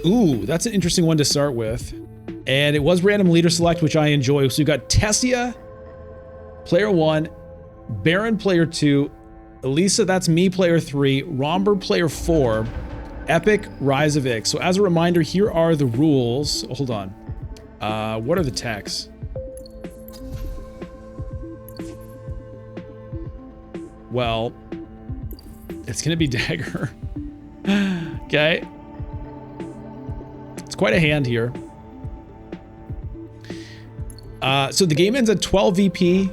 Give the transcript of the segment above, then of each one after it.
Ooh, that's an interesting one to start with. And it was random leader select, which I enjoy. So we've got Tessia, player 1, Baron, player 2, Elisa, that's me, player 3, Romber, player 4, Epic, Rise of Ix. So as a reminder, here are the rules. Oh, hold on. What are the texts? Well, it's going to be Dagger. Okay. It's quite a hand here. So the game ends at 12 VP,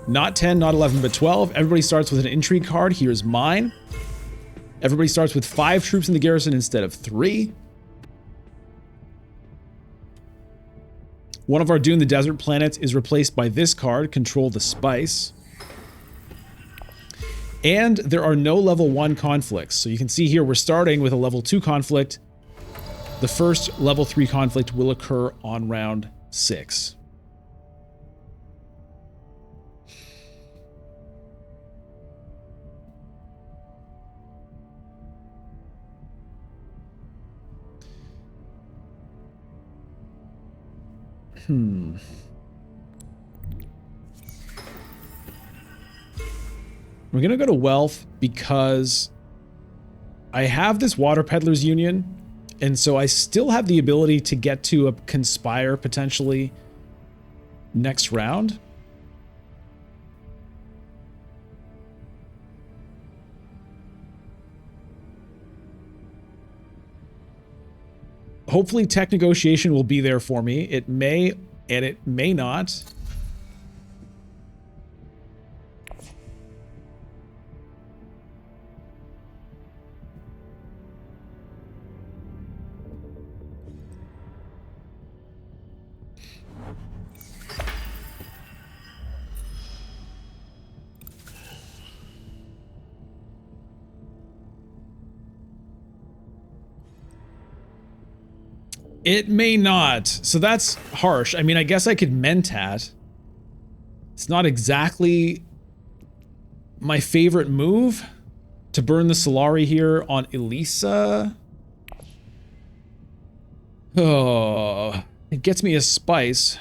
not 10, not 11, but 12. Everybody starts with an intrigue card. Here's mine. Everybody starts with 5 troops in the garrison instead of 3. One of our Dune the Desert planets is replaced by this card, Control the Spice. And there are no level 1 conflicts. So you can see here we're starting with a level 2 conflict. The first level 3 conflict will occur on round 6. We're gonna go to wealth because I have this Water Peddlers Union, and so I still have the ability to get to a conspire potentially next round. Hopefully tech negotiation will be there for me. It may, and it may not. It may not. So that's harsh. I mean, I guess I could Mentat. It's not exactly my favorite move to burn the Solari here on Elisa. Oh, it gets me a spice.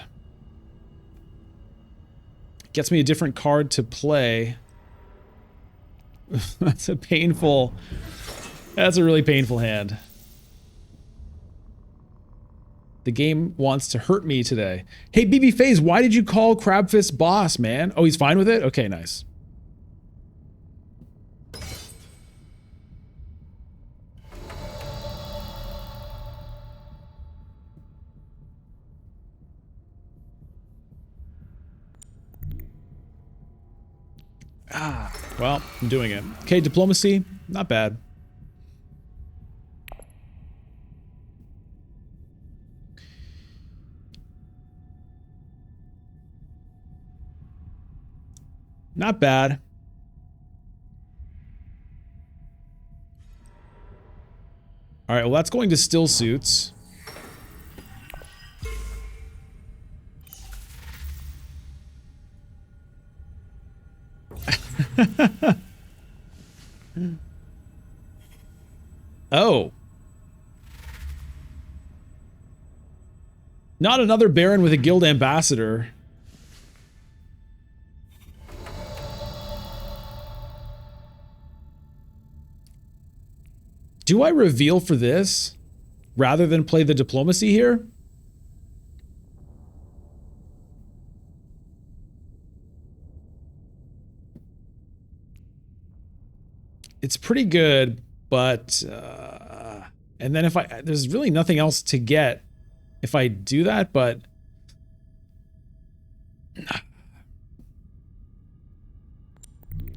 It gets me a different card to play. That's a really painful hand. The game wants to hurt me today. Hey, BB FaZe, why did you call Crabfist boss, man? Oh, he's fine with it? Okay, nice. Well, I'm doing it. Okay, diplomacy, not bad. Not bad. All right, well, that's going to still suits. Oh. Not another Baron with a guild ambassador. Do I reveal for this rather than play the diplomacy here? It's pretty good, but and then if there's really nothing else to get if I do that, but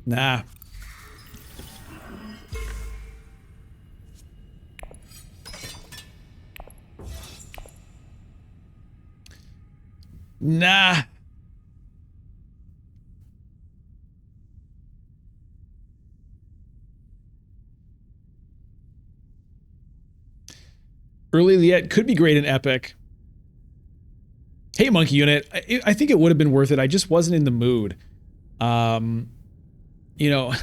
nah. Nah. Early Liet could be great in Epic. Hey, Monkey Unit. I think it would have been worth it. I just wasn't in the mood. You know,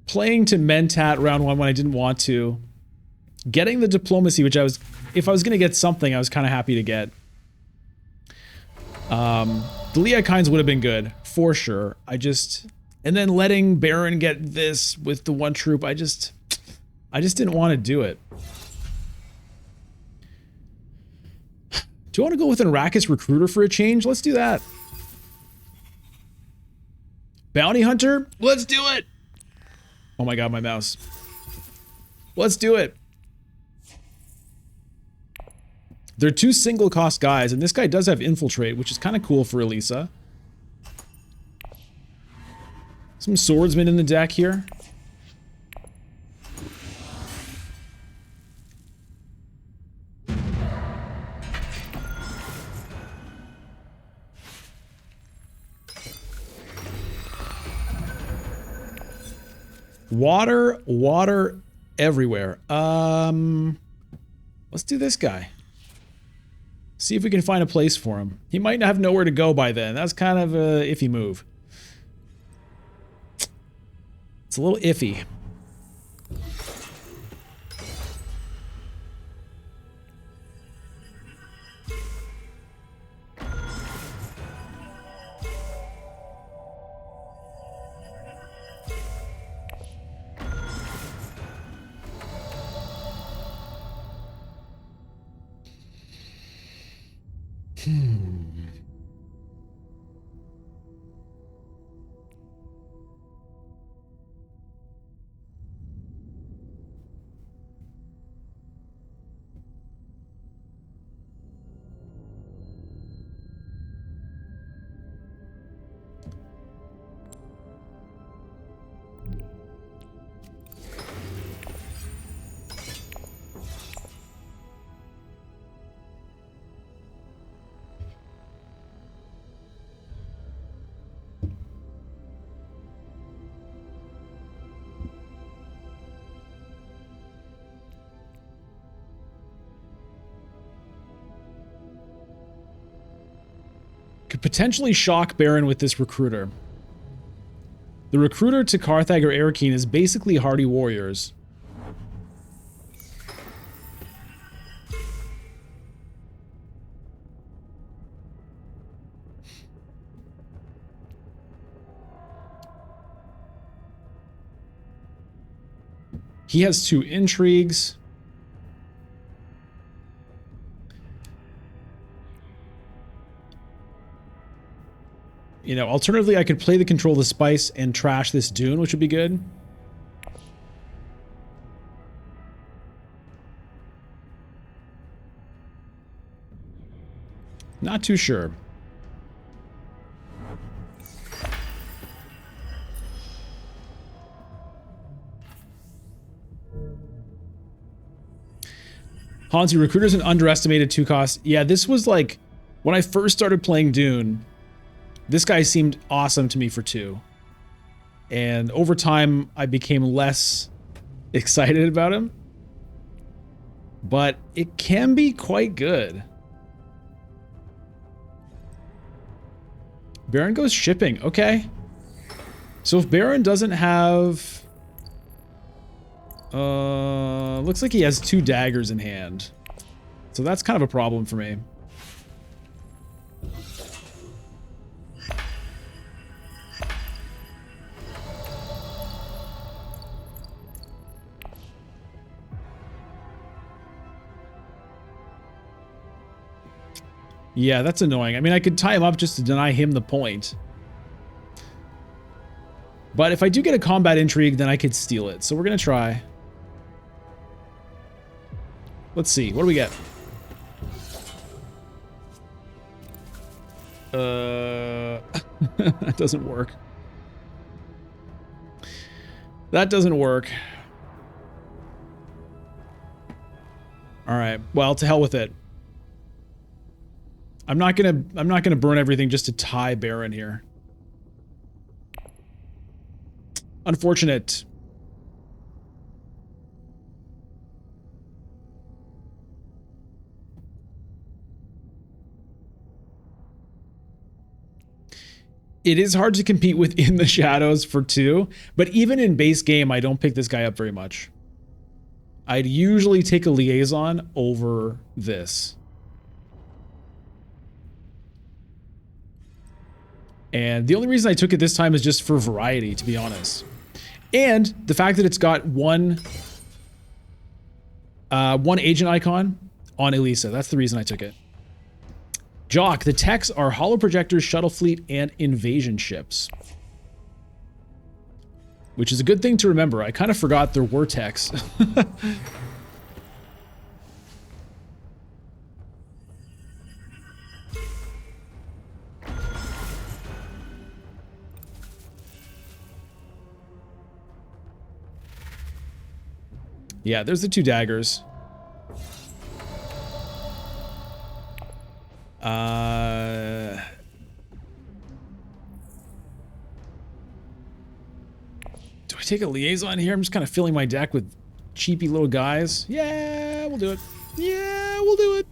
playing to Mentat round 1 when I didn't want to. Getting the diplomacy, which if I was going to get something, I was kind of happy to get. The Liakines would have been good, for sure. And then letting Baron get this with the one troop, I just didn't want to do it. Do you want to go with an Arrakis recruiter for a change? Let's do that. Bounty hunter? Let's do it! Oh my god, my mouse. Let's do it. They're 2 single cost guys, and this guy does have infiltrate, which is kind of cool for Elisa. Some swordsmen in the deck here. Water everywhere. Let's do this guy. See if we can find a place for him. He might have nowhere to go by then. That's kind of a iffy move. It's a little iffy. Could potentially shock Baron with this recruiter. The recruiter to Carthag or Arakeen is basically hardy warriors. He has 2 intrigues. You know, alternatively, I could play the control of the spice and trash this Dune, which would be good. Not too sure. Hansi, recruiter's an underestimated 2 cost. Yeah, this was like, when I first started playing Dune, this guy seemed awesome to me for 2. And over time, I became less excited about him. But it can be quite good. Baron goes shipping. Okay. So if Baron doesn't have... looks like he has 2 daggers in hand. So that's kind of a problem for me. Yeah, that's annoying. I mean, I could tie him up just to deny him the point. But if I do get a combat intrigue, then I could steal it. So we're going to try. Let's see. What do we get? That doesn't work. That doesn't work. All right. Well, to hell with it. I'm not gonna burn everything just to tie Baron here. Unfortunate. It is hard to compete with In the Shadows for 2, but even in base game, I don't pick this guy up very much. I'd usually take a liaison over this. And the only reason I took it this time is just for variety, to be honest. And the fact that it's got one agent icon on Elisa. That's the reason I took it. Jock, the techs are holo projectors, shuttle fleet, and invasion ships. Which is a good thing to remember. I kind of forgot there were techs. Yeah, there's the 2 daggers. Do I take a liaison here? I'm just kind of filling my deck with cheapy little guys. Yeah, we'll do it. Yeah, we'll do it.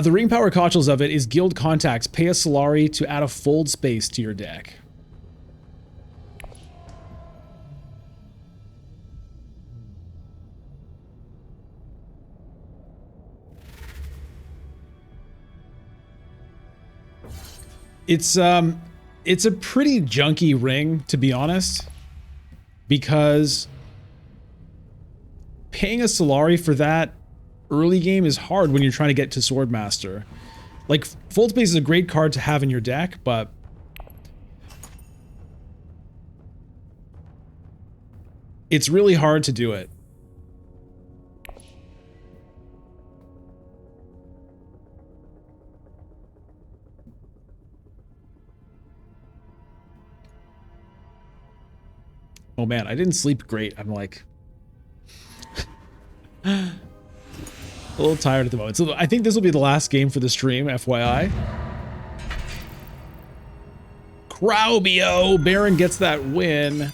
The ring power cautions of it is guild contacts. Pay a Solari to add a fold space to your deck. It's a pretty junky ring, to be honest, because paying a Solari for that early game is hard when you're trying to get to Swordmaster. Like, Fold Space is a great card to have in your deck, but it's really hard to do it. Oh man, I didn't sleep great. I'm like a little tired at the moment. So I think this will be the last game for the stream, FYI. Crowbio! Baron gets that win.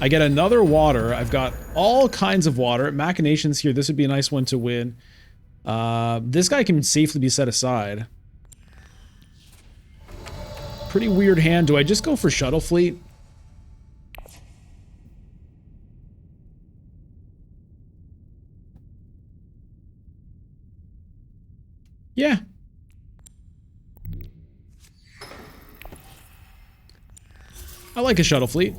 I get another water. I've got all kinds of water. Machinations here. This would be a nice one to win. This guy can safely be set aside. Pretty weird hand. Do I just go for Shuttle Fleet? Yeah. I like a shuttle fleet.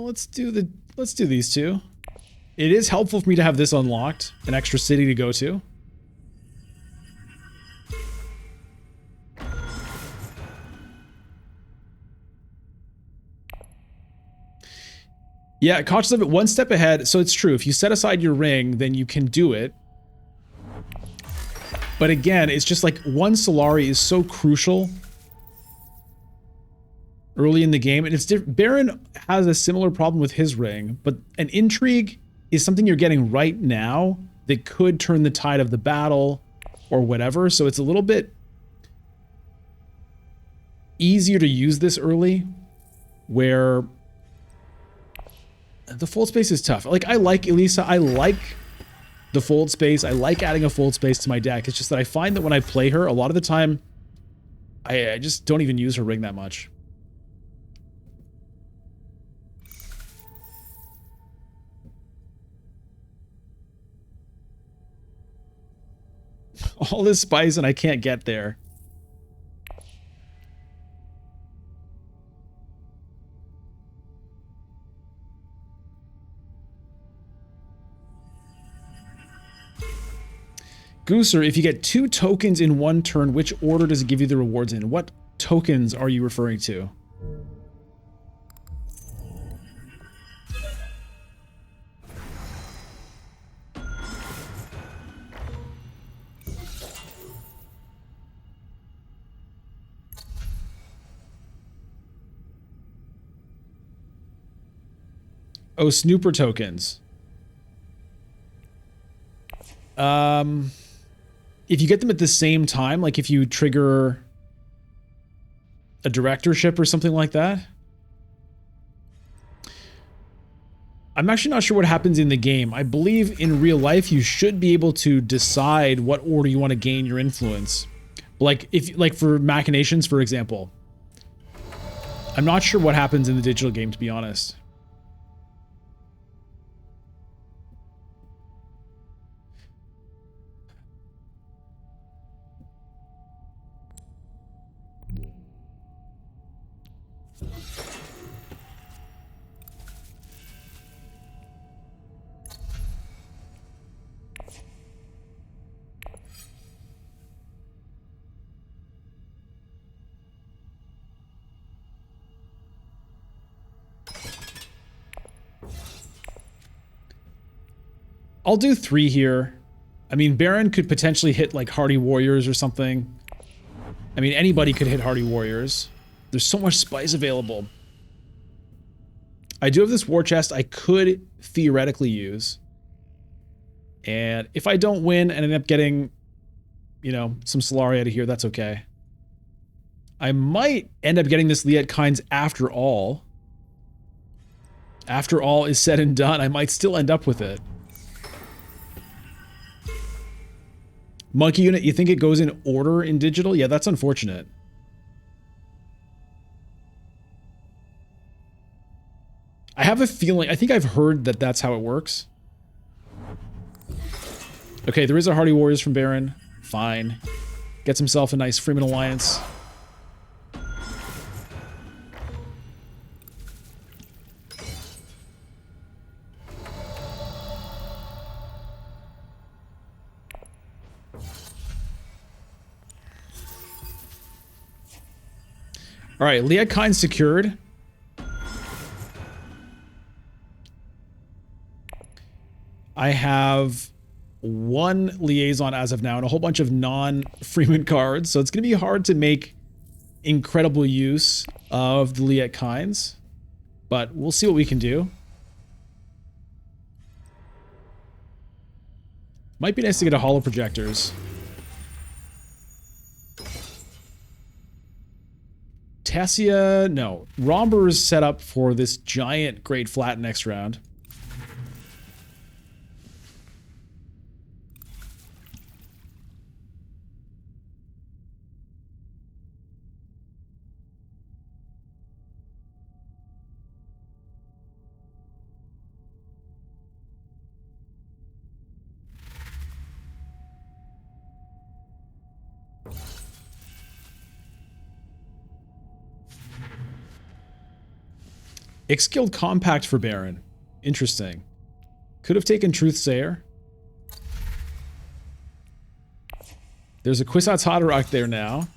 Let's do these two. It is helpful for me to have this unlocked, an extra city to go to. Yeah, cautious of it, one step ahead. So it's true. If you set aside your ring, then you can do it. But again, it's just like one Solari is so crucial early in the game. And it's Baron has a similar problem with his ring, but an intrigue is something you're getting right now that could turn the tide of the battle or whatever. So it's a little bit easier to use this early, where the fold space is tough. Like, I like Elisa. I like the fold space. I like adding a fold space to my deck. It's just that I find that when I play her, a lot of the time, I just don't even use her ring that much. All this spice and I can't get there. Gooser, if you get 2 tokens in one turn, which order does it give you the rewards in? What tokens are you referring to? Oh, snooper tokens. If you get them at the same time, like if you trigger a directorship or something like that. I'm actually not sure what happens in the game. I believe in real life you should be able to decide what order you want to gain your influence. Like if like for machinations, for example. I'm not sure what happens in the digital game, to be honest. I'll do 3 here. I mean, Baron could potentially hit like Hardy Warriors or something. I mean, anybody could hit Hardy Warriors. There's so much spice available. I do have this war chest I could theoretically use. And if I don't win and end up getting, you know, some Solari out of here, that's okay. I might end up getting this Liet Kynes after all. After all is said and done, I might still end up with it. Monkey unit, you think it goes in order in digital? Yeah, that's unfortunate. I have a feeling, I think I've heard that that's how it works. Okay, there is a Hardy Warriors from Baron. Fine. Gets himself a nice Freeman Alliance. All right, Liet Kynes secured. I have 1 liaison as of now and a whole bunch of non-Freeman cards, so it's going to be hard to make incredible use of the Liet Kynes, but we'll see what we can do. Might be nice to get a holo projectors. Tessia, no. Romber is set up for this giant Great Flat next round. Ix-Guild Compact for Baron. Interesting. Could have taken Truthsayer. There's a Kwisatz Haderach there now.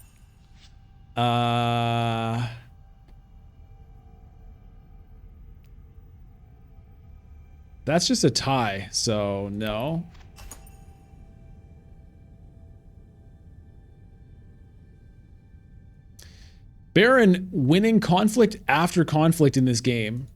That's just a tie, so no. Baron winning conflict after conflict in this game.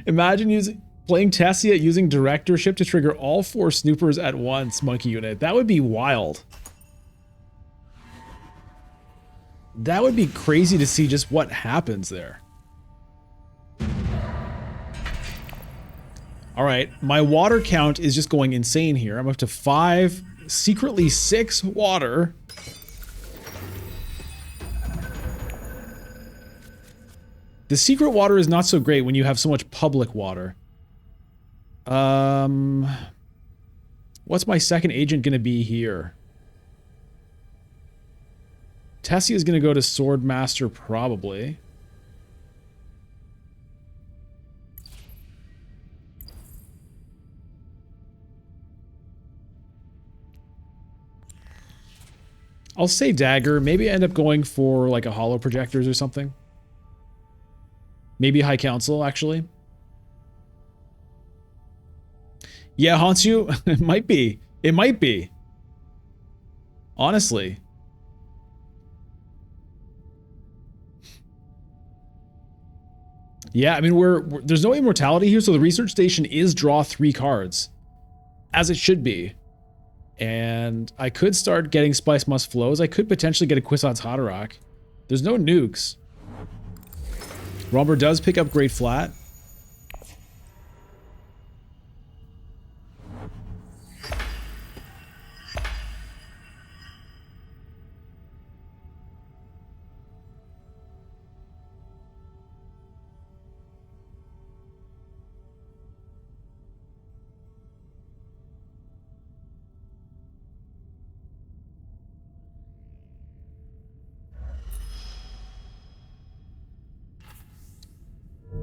Imagine playing Tessia using directorship to trigger all 4 snoopers at once, monkey unit. That would be wild. That would be crazy to see just what happens there. All right, my water count is just going insane here. I'm up to 5, secretly 6 water. The secret water is not so great when you have so much public water. What's my second agent going to be here? Tessie is going to go to Swordmaster, probably. I'll say Dagger. Maybe I end up going for like a holo projectors or something. Maybe High Council, actually. Yeah, haunts you? It might be. It might be. Honestly. Yeah, I mean, there's no immortality here, so the research station is draw 3 cards. As it should be. And I could start getting Spice Must Flows. I could potentially get a Kwisatz Haderach. There's no nukes. Romber does pick up Great Flat.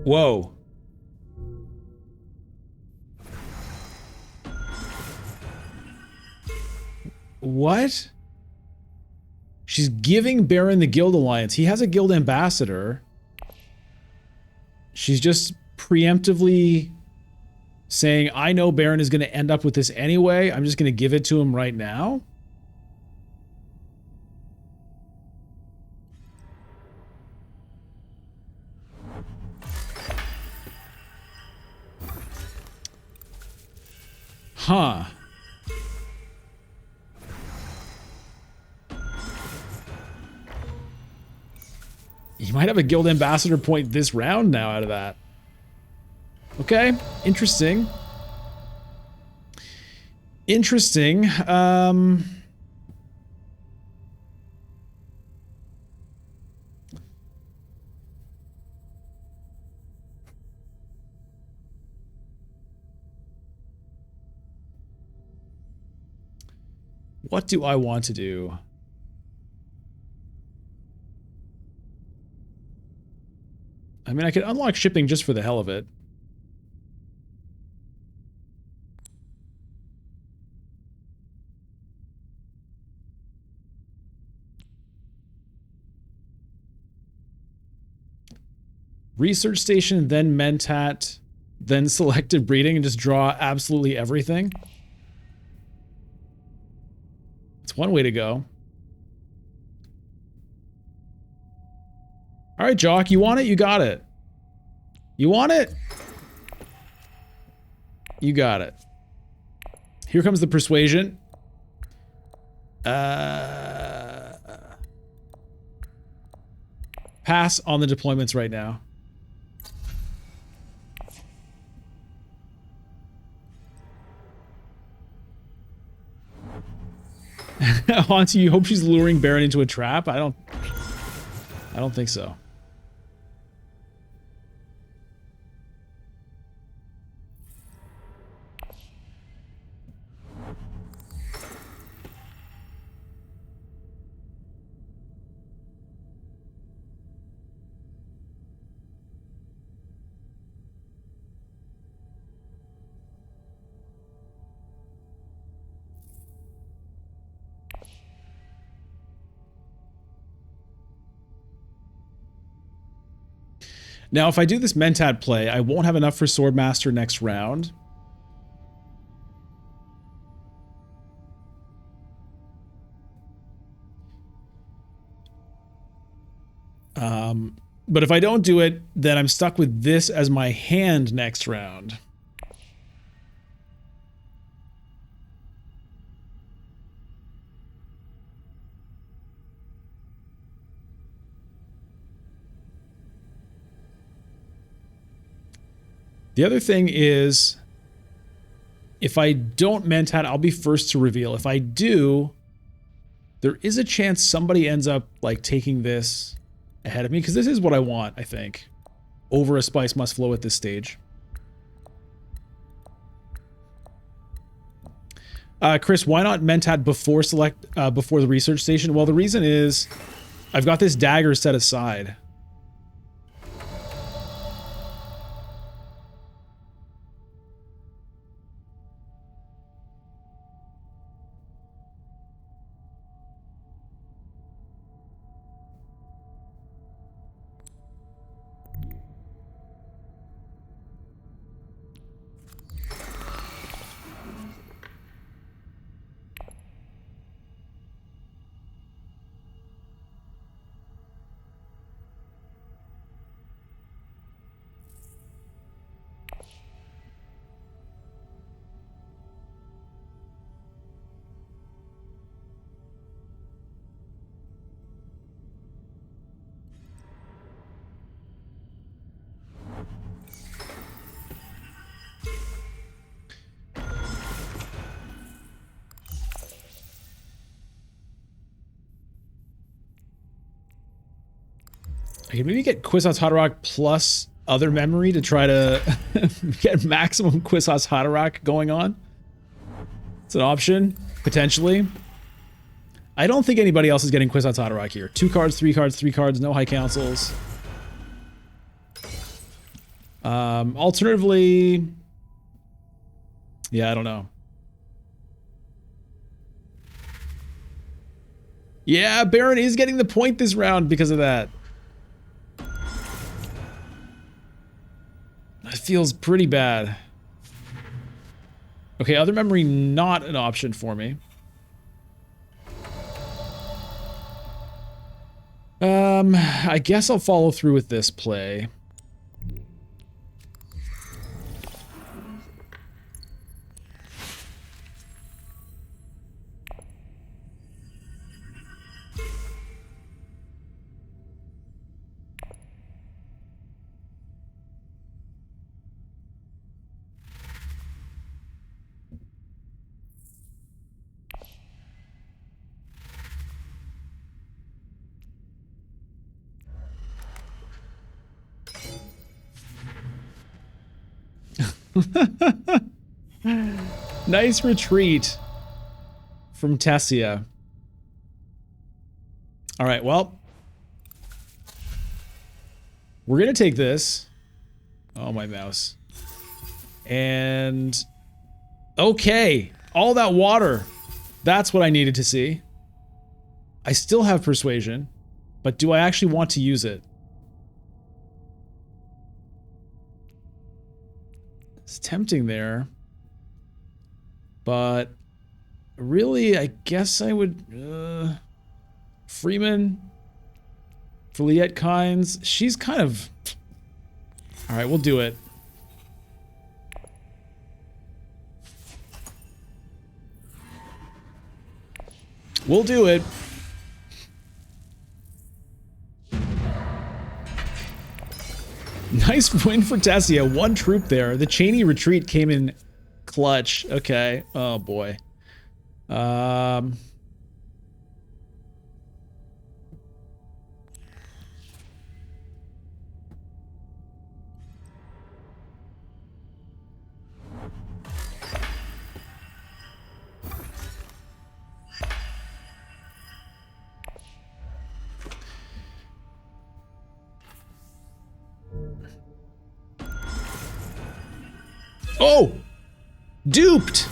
Whoa. What? She's giving Baron the Guild Alliance. He has a Guild Ambassador. She's just preemptively saying, I know Baron is going to end up with this anyway. I'm just going to give it to him right now. Huh. You might have a Guild Ambassador point this round now out of that. Okay, interesting. Interesting. What do I want to do? I mean, I could unlock shipping just for the hell of it. Research station, then Mentat, then selective breeding, and just draw absolutely everything. It's one way to go. All right, Jock, you want it? You got it. You want it? You got it. Here comes the persuasion. Pass on the deployments right now. Hansi, you hope she's luring Baron into a trap? I don't think so. Now, if I do this Mentat play, I won't have enough for Swordmaster next round. But if I don't do it, then I'm stuck with this as my hand next round. The other thing is, if I don't Mentat, I'll be first to reveal. If I do, there is a chance somebody ends up like taking this ahead of me, because this is what I want, I think, over a Spice Must Flow at this stage. Chris, why not Mentat before before the research station? Well, the reason is I've got this dagger set aside. I can maybe get Kwisatz Haderach plus other memory to try to get maximum Kwisatz Haderach going on. It's an option, potentially. I don't think anybody else is getting Kwisatz Haderach here. 2 cards, 3 cards, 3 cards, no high councils. Alternatively, yeah, I don't know. Yeah, Baron is getting the point this round because of that. That feels pretty bad. Okay, other memory not an option for me. I guess I'll follow through with this play. Nice retreat from Tessia. All right, well, we're gonna take this. Oh, my mouse. And okay, all that water. That's what I needed to see. I still have persuasion, but do I actually want to use it? It's tempting there, but really, I guess I would, Freeman, Filiette Kynes, she's kind of, all right, we'll do it. We'll do it. Nice win for Tessia. 1 troop there. The Cheney retreat came in clutch. Okay. Oh boy. Oh! Duped!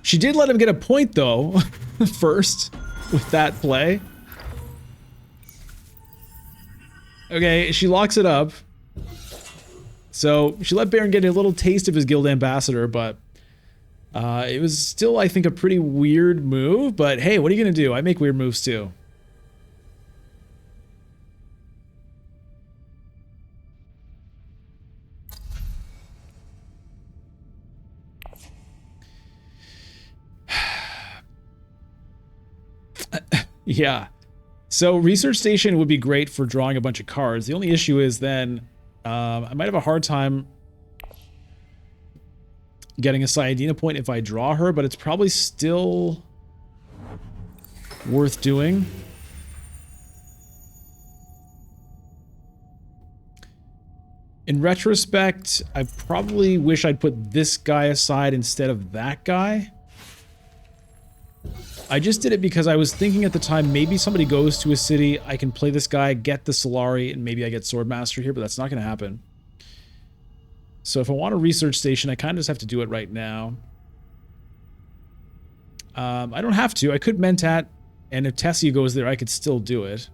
She did let him get a point, though, first, with that play. Okay, she locks it up. So, she let Baron get a little taste of his guild ambassador, but it was still, I think, a pretty weird move. But hey, what are you gonna do? I make weird moves, too. Yeah. So Research Station would be great for drawing a bunch of cards. The only issue is then I might have a hard time getting a Sayadina point if I draw her, but it's probably still worth doing. In retrospect, I probably wish I'd put this guy aside instead of that guy. I just did it because I was thinking at the time, maybe somebody goes to a city, I can play this guy, get the Solari, and maybe I get Swordmaster here, but that's not going to happen. So if I want a Research Station, I kind of just have to do it right now. I don't have to. I could Mentat, and if Tessia goes there, I could still do it.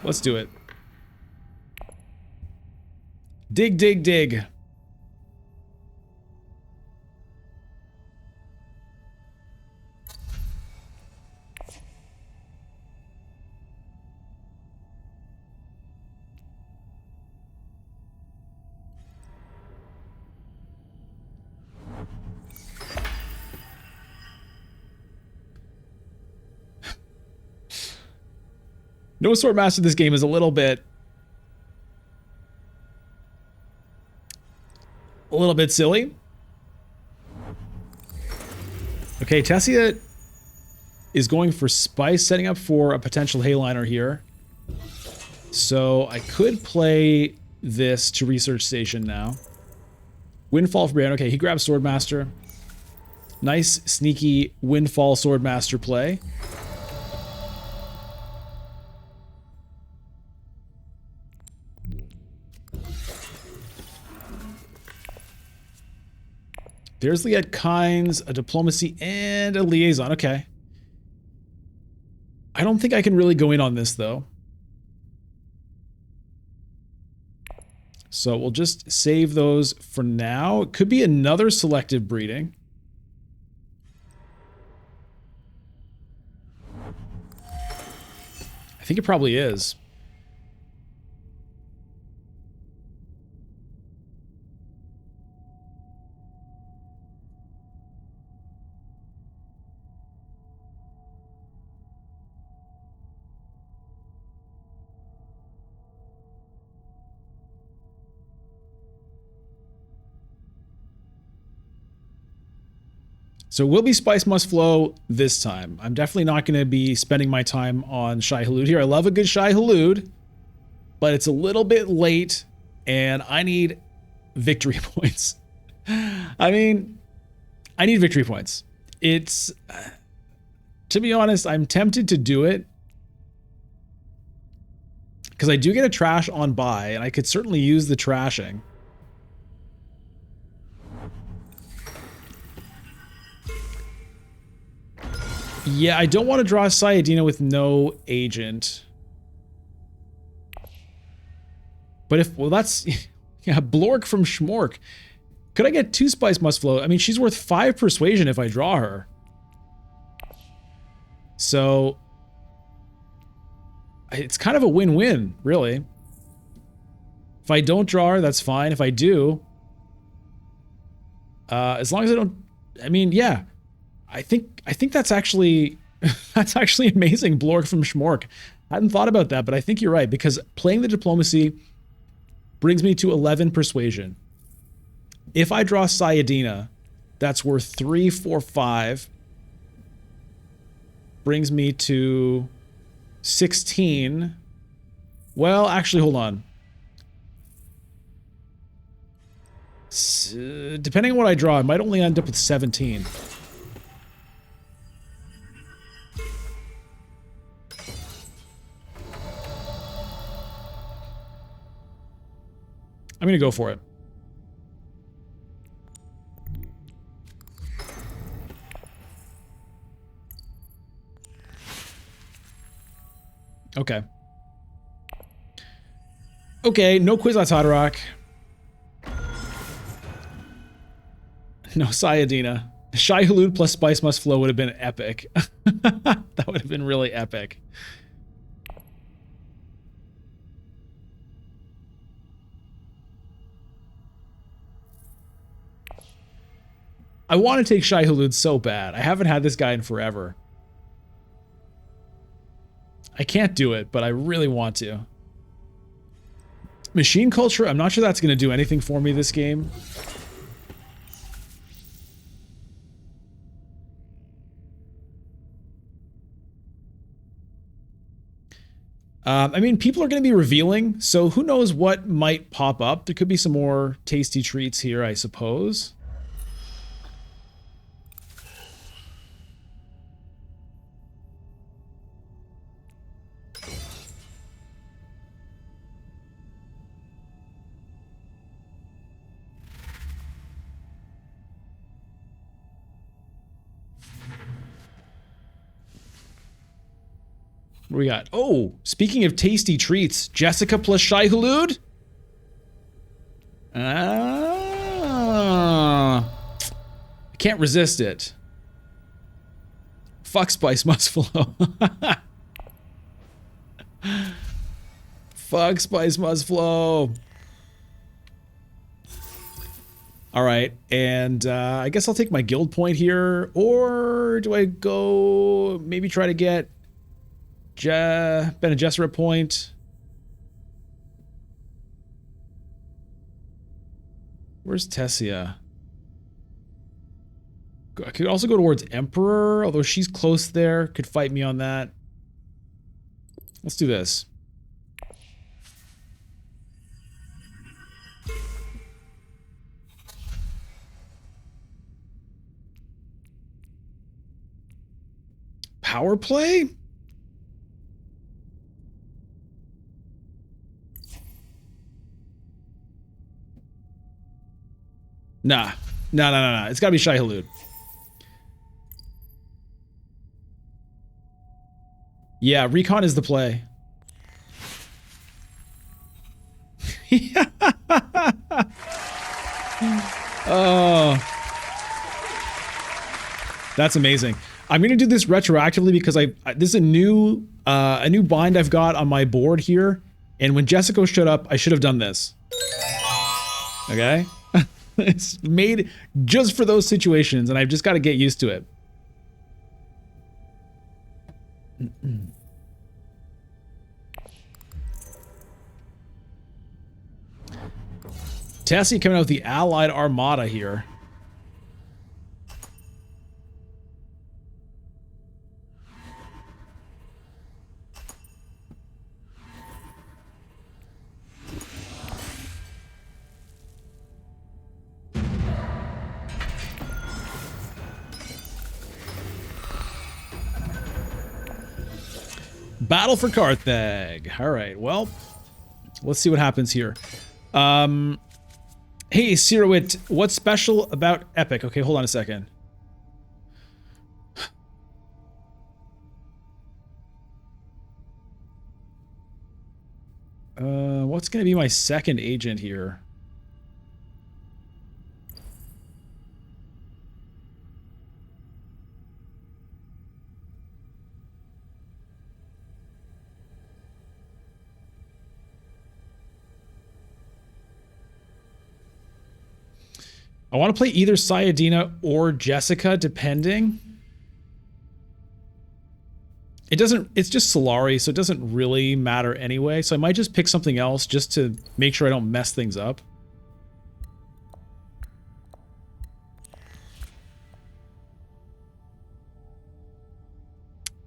Let's do it. Dig, dig, dig. No Swordmaster this game is a little bit silly. Okay, Tessia is going for Spice, setting up for a potential Hayliner here. So I could play this to Research Station now. Windfall for Baron. Okay, he grabs Swordmaster. Nice, sneaky Windfall Swordmaster play. There's Liet Kynes, a Diplomacy, and a Liaison. Okay. I don't think I can really go in on this, though. So we'll just save those for now. It could be another selective breeding. I think it probably is. So it will be Spice Must Flow this time. I'm definitely not going to be spending my time on Shai Hulud here. I love a good Shai Hulud, but it's a little bit late, and I need victory points. I mean, I need victory points. It's, to be honest, I'm tempted to do it, because I do get a trash on buy, and I could certainly use the trashing. Yeah, I don't want to draw Sayadina with no agent. But if, well, that's, yeah, Blork from Schmork. Could I get 2 Spice Must Flow? I mean, she's worth 5 Persuasion if I draw her. So, it's kind of a win-win, really. If I don't draw her, that's fine. If I do, as long as I don't, I mean, yeah. I think that's actually amazing, Blork from Schmork. I hadn't thought about that, but I think you're right, because playing the Diplomacy brings me to 11 Persuasion. If I draw Sayadina, that's worth 3, 4, 5. Brings me to 16. Well, actually, hold on. Depending on what I draw, I might only end up with 17. I'm going to go for it. Okay. Okay, no Kwisatz Haderach. No Sayadina. Shai Hulud plus Spice Must Flow would have been epic. That would have been really epic. I want to take Shai Hulud so bad. I haven't had this guy in forever. I can't do it, but I really want to. Machine Culture, I'm not sure that's going to do anything for me this game. I mean, people are going to be revealing, so who knows what might pop up. There could be some more tasty treats here, I suppose. What do we got? Oh, speaking of tasty treats, Jessica plus Shai Hulud? I can't resist it. Fuck Spice Must Flow. Fuck Spice Must Flow. All right, and I guess I'll take my guild point here, or do I go maybe try to get Bene Gesserit point. Where's Tessia? I could also go towards Emperor, although she's close there. Could fight me on that. Let's do this. Power play? Nah. No. It's gotta be Shai Hulud. Yeah, recon is the play. Oh. That's amazing. I'm gonna do this retroactively because this is a new bind I've got on my board here, and when Jessica showed up, I should have done this. Okay? It's made just for those situations, and I've just got to get used to it. Tessie coming out with the Allied Armada here. Battle for Carthage. All right, well, let's see what happens here. Hey, Sirowit, what's special about Epic? Okay, hold on a second. What's going to be my second agent here? I want to play either Sayadina or Jessica, depending. It's just Solari, so it doesn't really matter anyway. So I might just pick something else just to make sure I don't mess things up.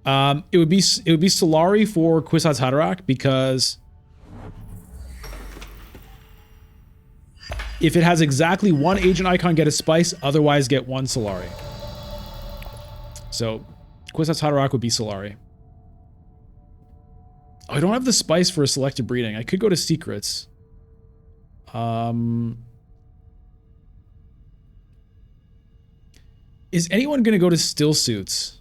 It would be Solari for Kwisatz Haderach, because if it has exactly one agent icon, get a spice, otherwise get one Solari. So Kwisatz Haderach would be Solari. Oh, I don't have the spice for a selective breeding. I could go to secrets. Is anyone going to go to still suits?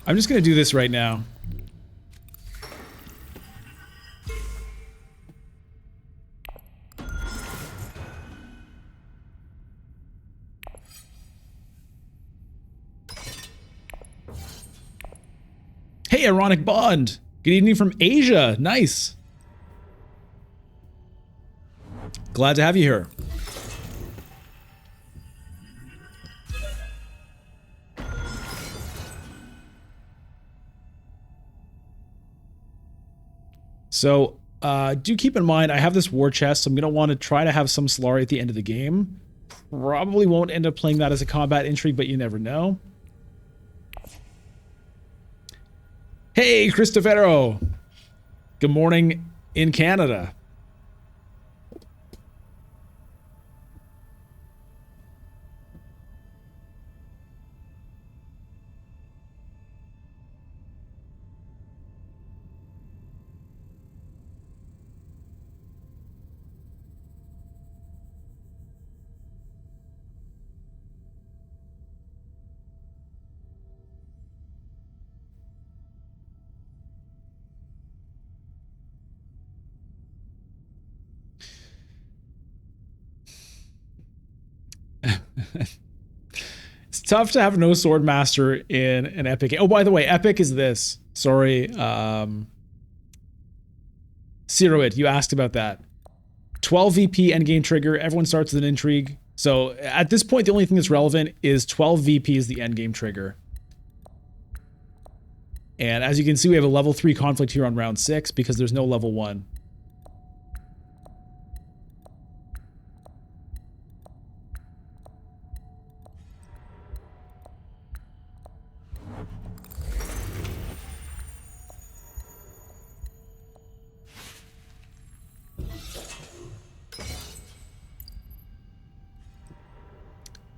I'm just going to do this right now. Hey, Ironic Bond. Good evening from Asia. Nice. Glad to have you here. So, do keep in mind, I have this war chest, so I'm going to want to try to have some Solari at the end of the game. Probably won't end up playing that as a combat intrigue, but you never know. Hey, Cristofero! Good morning in Canada. Tough to have no Swordmaster in an epic. Oh, by the way, epic is this. Sorry. Zeroid, you asked about that. 12 VP endgame trigger. Everyone starts with an intrigue. So at this point, the only thing that's relevant is 12 VP is the endgame trigger. And as you can see, we have a level 3 conflict here on round 6 because there's no level 1.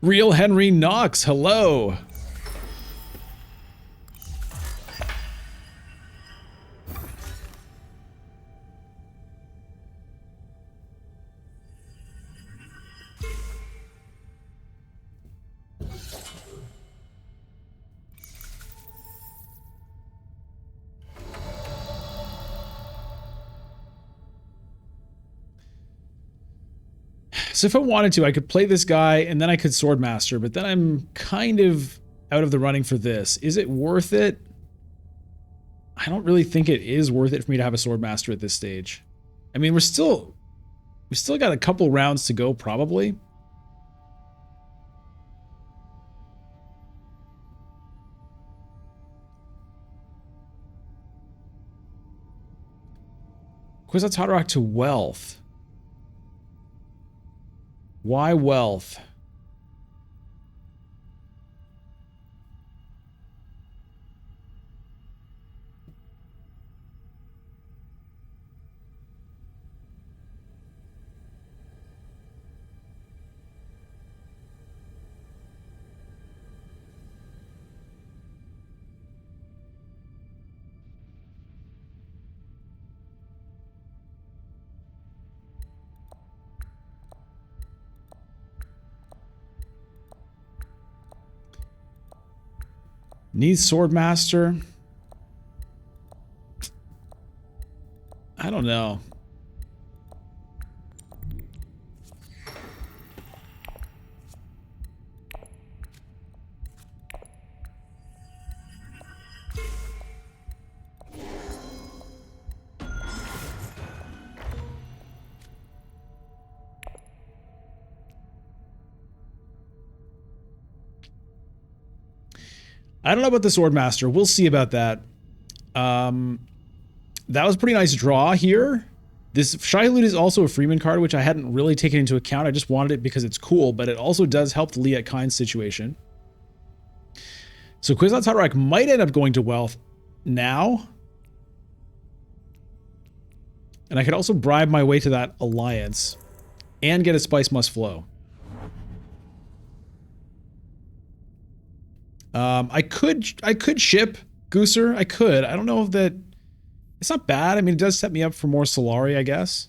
Real Henry Knox, hello. So if I wanted to, I could play this guy and then I could Swordmaster, but then I'm kind of out of the running for this. Is it worth it? I don't really think it is worth it for me to have a Swordmaster at this stage. I mean, we still got a couple rounds to go, probably. Kwisatz Haderach to wealth. Why wealth? Needs Swordmaster. I don't know. I don't know about the Swordmaster. We'll see about that. That was a pretty nice draw here. This Shai-Hulud is also a Freeman card, which I hadn't really taken into account. I just wanted it because it's cool, but it also does help the Liet Kynes situation. So Kwisatz Haderach might end up going to wealth now. And I could also bribe my way to that alliance and get a Spice Must Flow. I could ship Gooser. I could. I don't know if that... It's not bad. I mean, it does set me up for more Solari, I guess.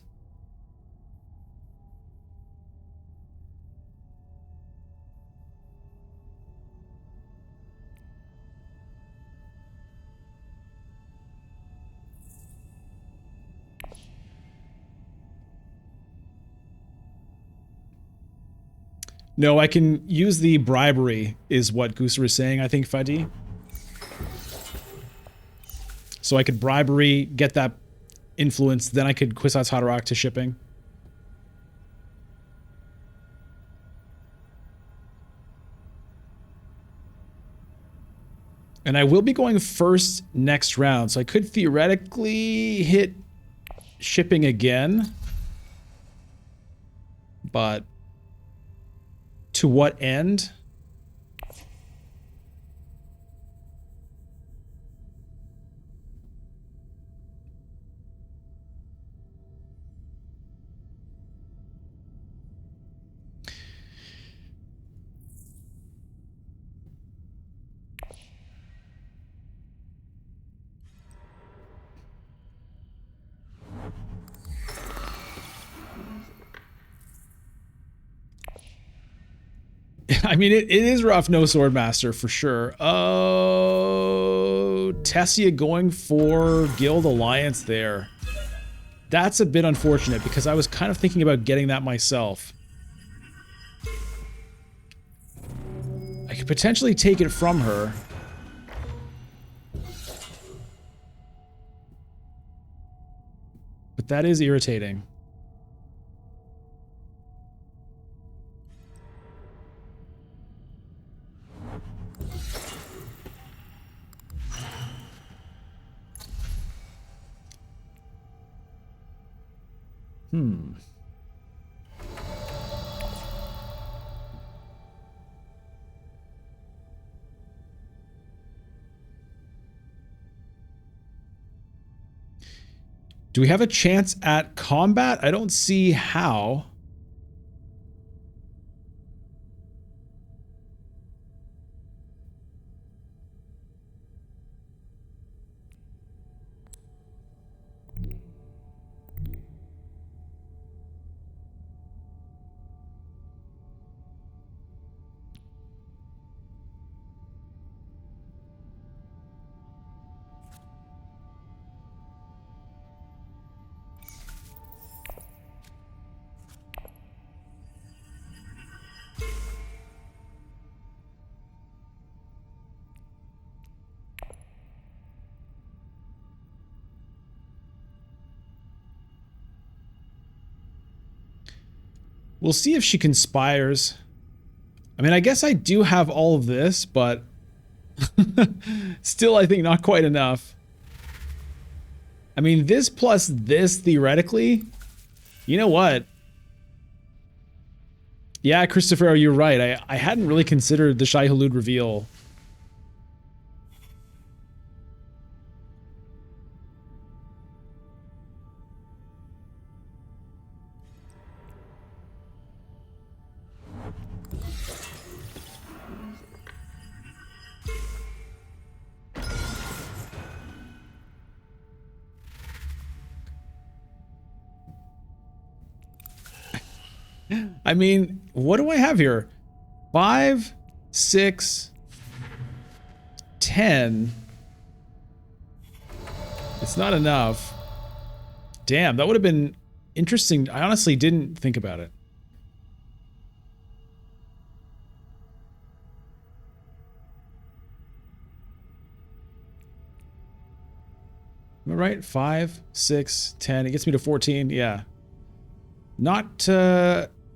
No, I can use the bribery, is what Gooser is saying, I think, Fadi. So I could bribery, get that influence, then I could Kwisatz Haderach to shipping. And I will be going first next round, so I could theoretically hit shipping again. But to what end? I mean, it is rough, no Swordmaster for sure. Oh, Tessia going for Guild Alliance there. That's a bit unfortunate because I was kind of thinking about getting that myself. I could potentially take it from her. But that is irritating. Do we have a chance at combat? I don't see how. We'll see if she conspires. I mean, I guess I do have all of this, but still, I think not quite enough. I mean, this plus this, theoretically, you know what? Yeah, Christopher, you're right. I hadn't really considered the Shai Hulud reveal. I mean, what do I have here? 5, 6, 10. It's not enough. Damn, that would have been interesting. I honestly didn't think about it. Am I right? 5, 6, 10. It gets me to 14. Yeah. Not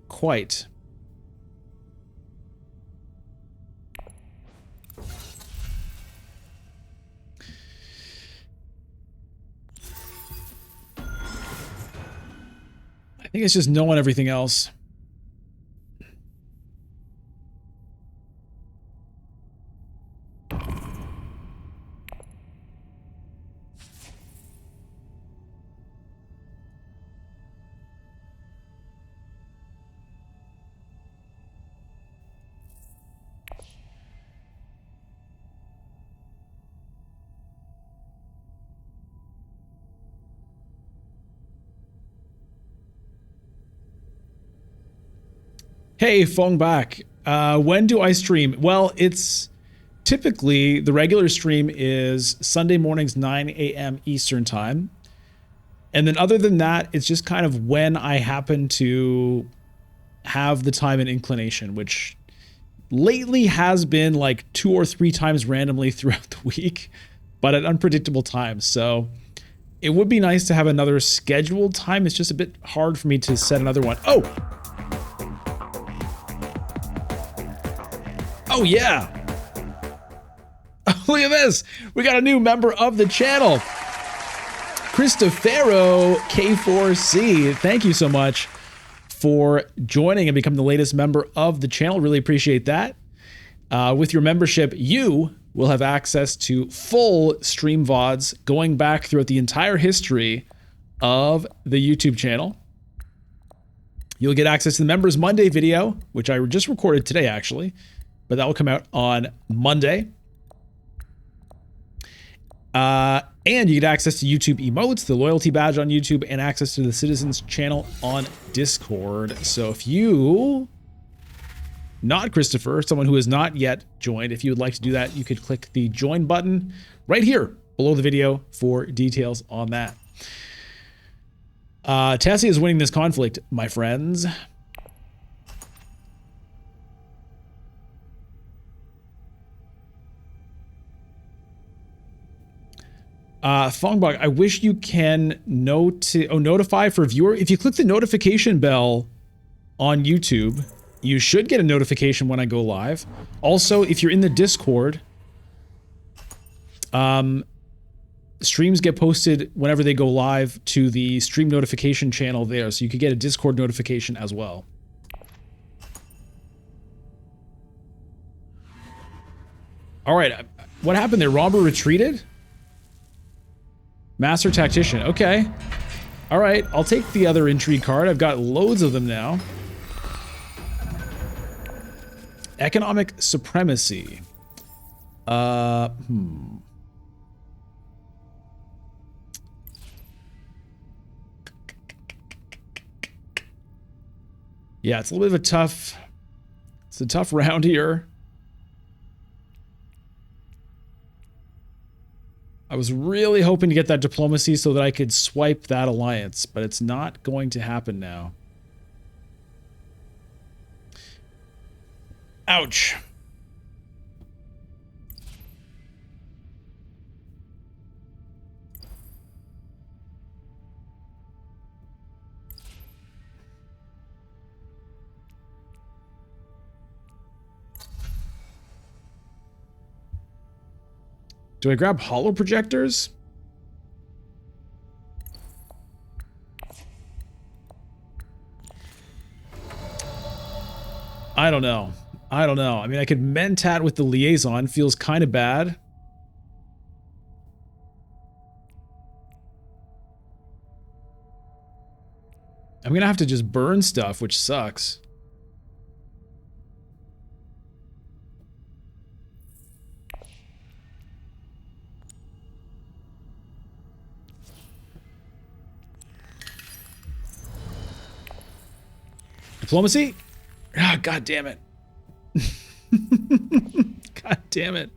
quite. I think it's just knowing everything else. Hey, phone back. When do I stream? Well, it's typically the regular stream is Sunday mornings, 9 a.m. Eastern time. And then other than that, it's just kind of when I happen to have the time and inclination, which lately has been like 2 or 3 times randomly throughout the week, but at unpredictable times. So it would be nice to have another scheduled time. It's just a bit hard for me to set another one. Oh yeah. Look at this. We got a new member of the channel. Christofero K4C. Thank you so much for joining and becoming the latest member of the channel. Really appreciate that. With your membership, you will have access to full stream VODs going back throughout the entire history of the YouTube channel. You'll get access to the Members Monday video, which I just recorded today, actually. But that will come out on Monday. And you get access to YouTube emotes, the loyalty badge on YouTube, and access to the Citizens channel on Discord. So if you, not Christopher, someone who has not yet joined, if you would like to do that, you could click the join button right here below the video for details on that. Tessie is winning this conflict, my friends. Fongbog, I wish you can notify for viewer. If you click the notification bell on YouTube, you should get a notification when I go live. Also, if you're in the Discord, streams get posted whenever they go live to the stream notification channel there, so you could get a Discord notification as well. All right, what happened there? Robber retreated? Master Tactician, okay. All right, I'll take the other intrigue card. I've got loads of them now. Economic Supremacy. Yeah, it's a little bit of a tough... It's a tough round here. I was really hoping to get that diplomacy so that I could swipe that alliance, but it's not going to happen now. Ouch. Do I grab hollow projectors? I don't know. I don't know. I mean, I could mentat with the liaison. Feels kind of bad. I'm gonna have to just burn stuff, which sucks. Diplomacy? Ah, oh, god damn it. God damn it.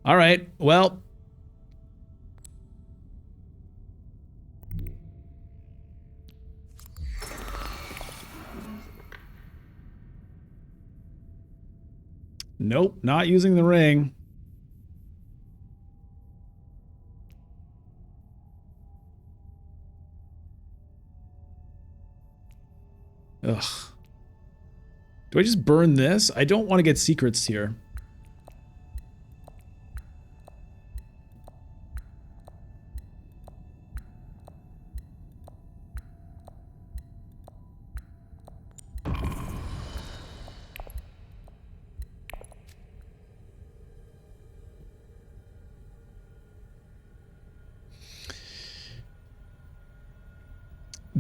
All right, well. Nope, not using the ring. Ugh. Do I just burn this? I don't want to get secrets here.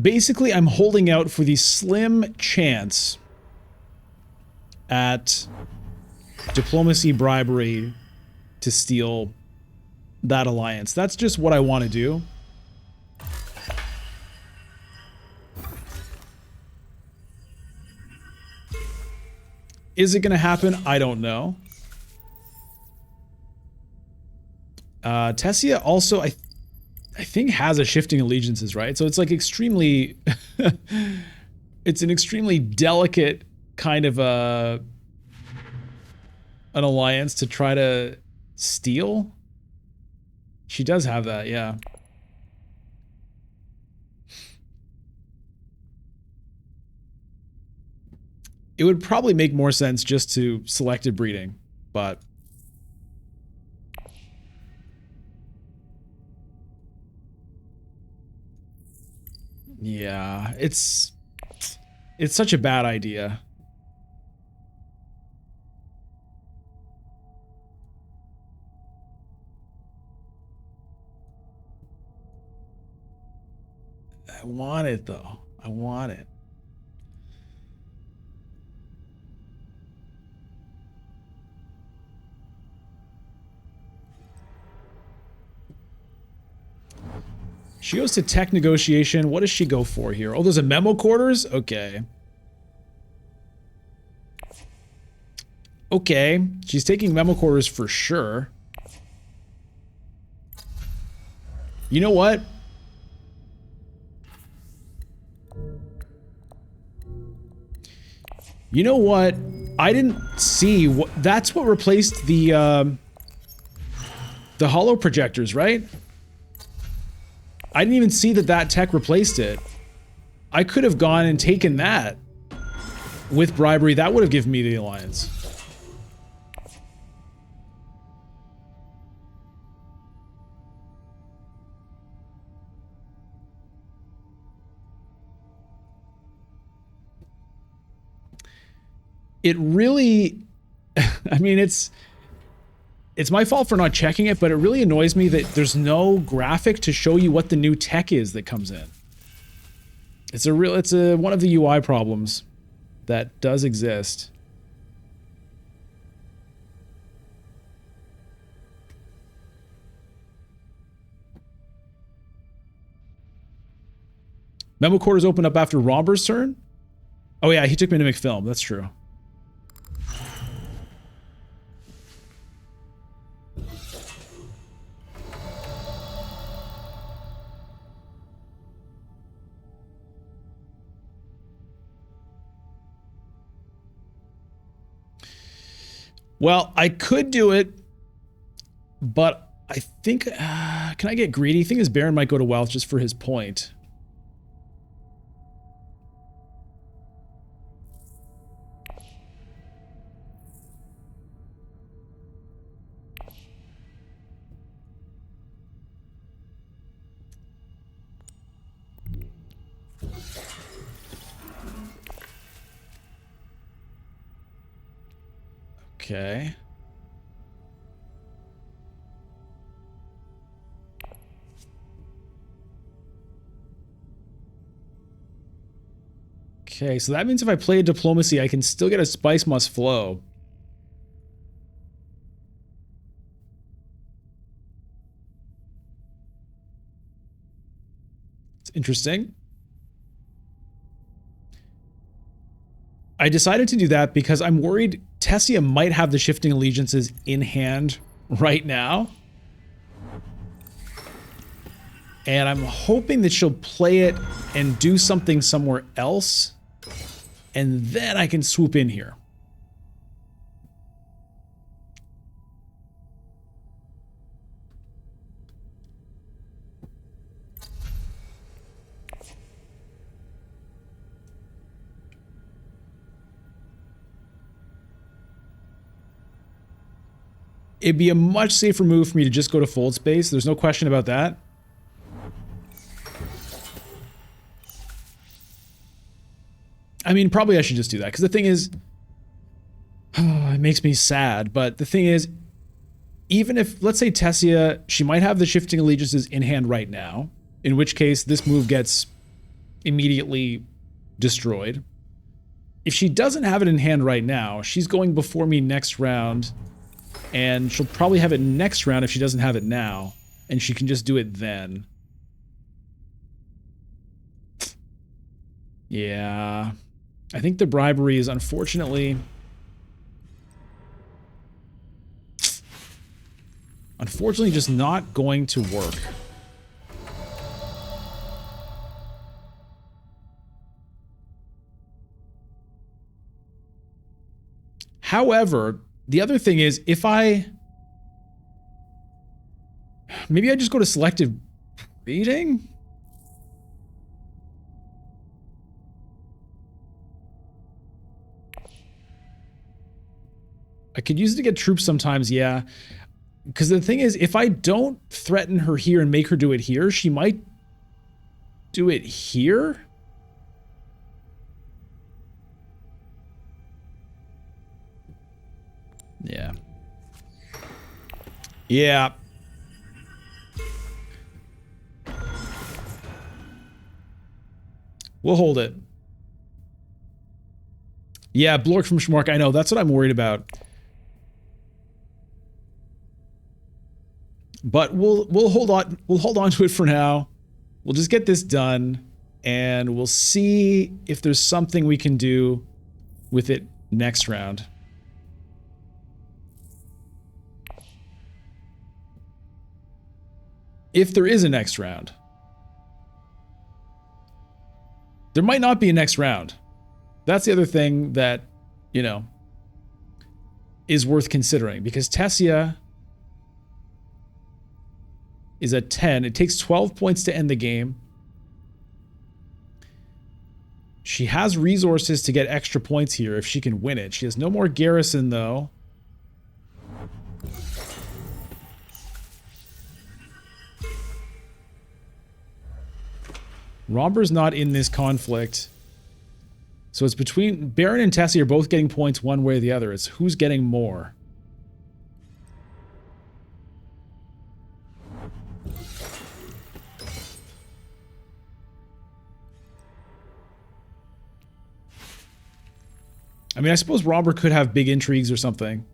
Basically, I'm holding out for the slim chance at diplomacy bribery to steal that alliance. That's just what I want to do. Is it going to happen? I don't know. Tessia also, I think, has a shifting allegiances, right? So it's like extremely... it's an extremely delicate kind of an alliance to try to steal. She does have that, yeah. It would probably make more sense just to selective breeding, but... yeah, it's such a bad idea. I want it though. I want it. She goes to tech negotiation. What does she go for here? Oh, there's a memo quarters? Okay. Okay. She's taking memo quarters for sure. You know what? You know what? I didn't see what... that's what replaced the The holo projectors, right? I didn't even see that that tech replaced it. I could have gone and taken that with bribery. That would have given me the alliance. It really, I mean, it's my fault for not checking it, but it really annoys me that there's no graphic to show you what the new tech is that comes in. It's one of the UI problems that does exist. Memo quarters opened up after Romber's turn? Oh yeah, he took me to make film, that's true. Well, I could do it, but I think, can I get greedy? I think his Baron might go to wealth just for his point. Okay. Okay, so that means if I play diplomacy, I can still get a spice must flow. It's interesting. I decided to do that because I'm worried Tessia might have the shifting allegiances in hand right now. And I'm hoping that she'll play it and do something somewhere else. And then I can swoop in here. It'd be a much safer move for me to just go to fold space. There's no question about that. I mean, probably I should just do that, because the thing is, it makes me sad, but the thing is, even if, let's say Tessia, she might have the shifting allegiances in hand right now, in which case this move gets immediately destroyed. If she doesn't have it in hand right now, she's going before me next round, and she'll probably have it next round if she doesn't have it now, and she can just do it then. Yeah, I think the bribery is unfortunately just not going to work. However, the other thing is, if maybe I just go to selective breeding? I could use it to get troops sometimes, yeah. Because the thing is, if I don't threaten her here and make her do it here, she might do it here? Yeah. Yeah. We'll hold it. Yeah, Blork from Schmork, I know, that's what I'm worried about. But we'll hold on to it for now. We'll just get this done, and we'll see if there's something we can do with it next round. If there is a next round. There might not be a next round. That's the other thing that, you know, is worth considering, because Tessia is at 10. It takes 12 points to end the game. She has resources to get extra points here if she can win it. She has no more garrison, though. Romber's not in this conflict. So it's between... Baron and Tessie are both getting points one way or the other. It's who's getting more. I mean, I suppose Romber could have big intrigues or something.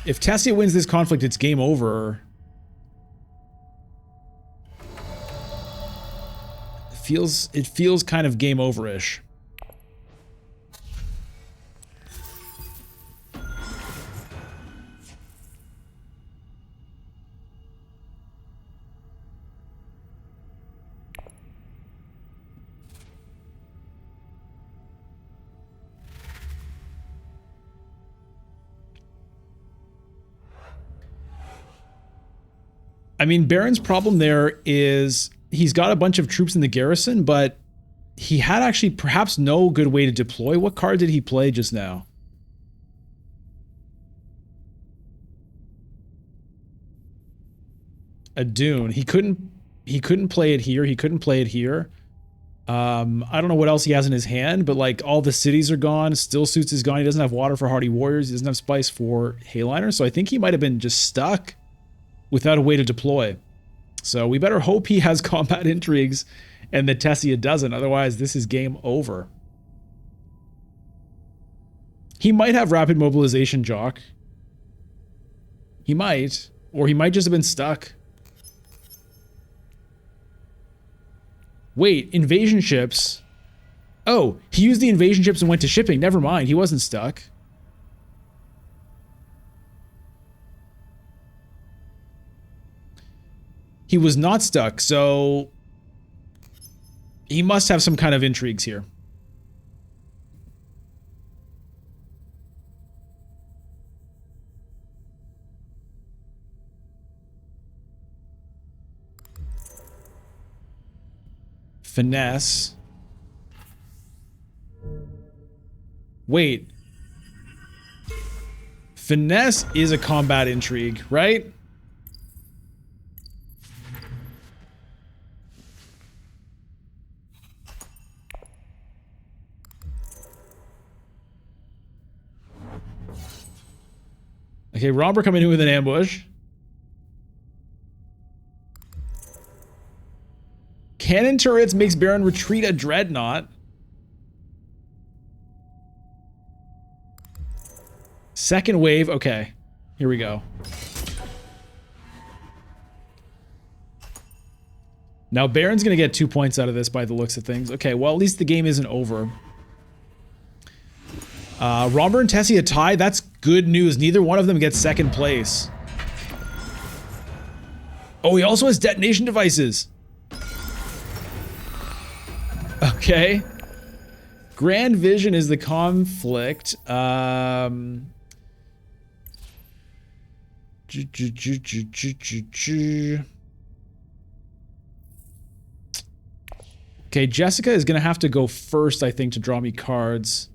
If Tessia wins this conflict, it's game over. It feels kind of game over-ish. I mean, Baron's problem there is he's got a bunch of troops in the garrison, but he had actually perhaps no good way to deploy. What card did he play just now? A Dune. He couldn't play it here. He couldn't play it here. I don't know what else he has in his hand, but like all the cities are gone. Still Suits is gone. He doesn't have water for Hardy Warriors. He doesn't have spice for Hayliner. So I think he might have been just stuck without a way to deploy. So we better hope he has combat intrigues and that Tessia doesn't. Otherwise, this is game over. He might have rapid mobilization, Jock. He might. Or he might just have been stuck. Wait, invasion ships. Oh, he used the invasion ships and went to shipping. Never mind, he wasn't stuck. He was not stuck, so he must have some kind of intrigues here. Finesse. Wait. Finesse is a combat intrigue, right? Okay, Romber coming in with an ambush. Cannon turrets makes Baron retreat a dreadnought. Second wave, okay. Here we go. Now Baron's gonna get 2 points out of this by the looks of things. Okay, well at least the game isn't over. Romber and Tessia tie. That's good news. Neither one of them gets second place. Oh, he also has detonation devices. Okay. Grand Vision is the conflict. Okay, Jessica is going to have to go first, I think, to draw me cards.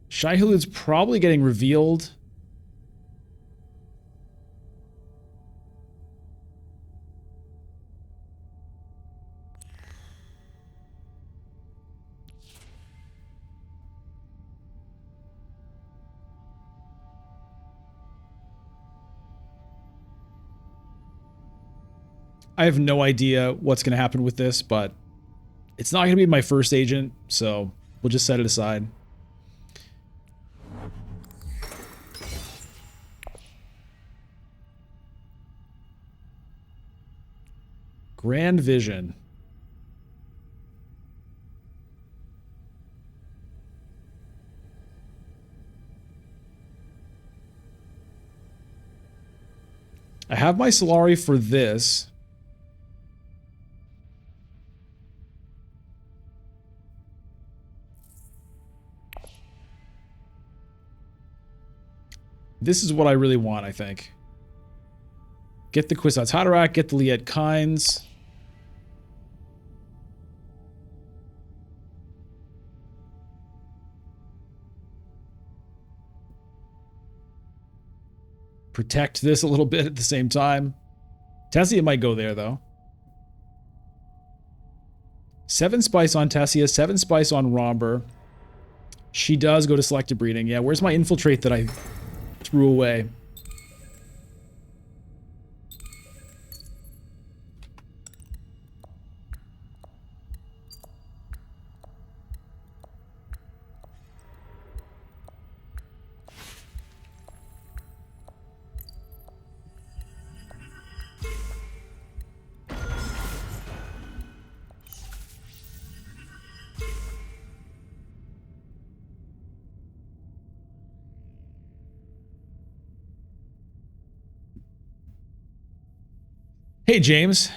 Shai-Hulud's probably getting revealed. I have no idea what's going to happen with this, but it's not going to be my first agent, so we'll just set it aside. Grand Vision. I have my Solari for this. This is what I really want, I think. Get the Kwisatz Haderach, get the Liet Kynes. Protect this a little bit at the same time. Tessia might go there, though. 7 spice on Tessia, 7 spice on Romber. She does go to selective breeding. Yeah, where's my infiltrate that I threw away? Hey, James.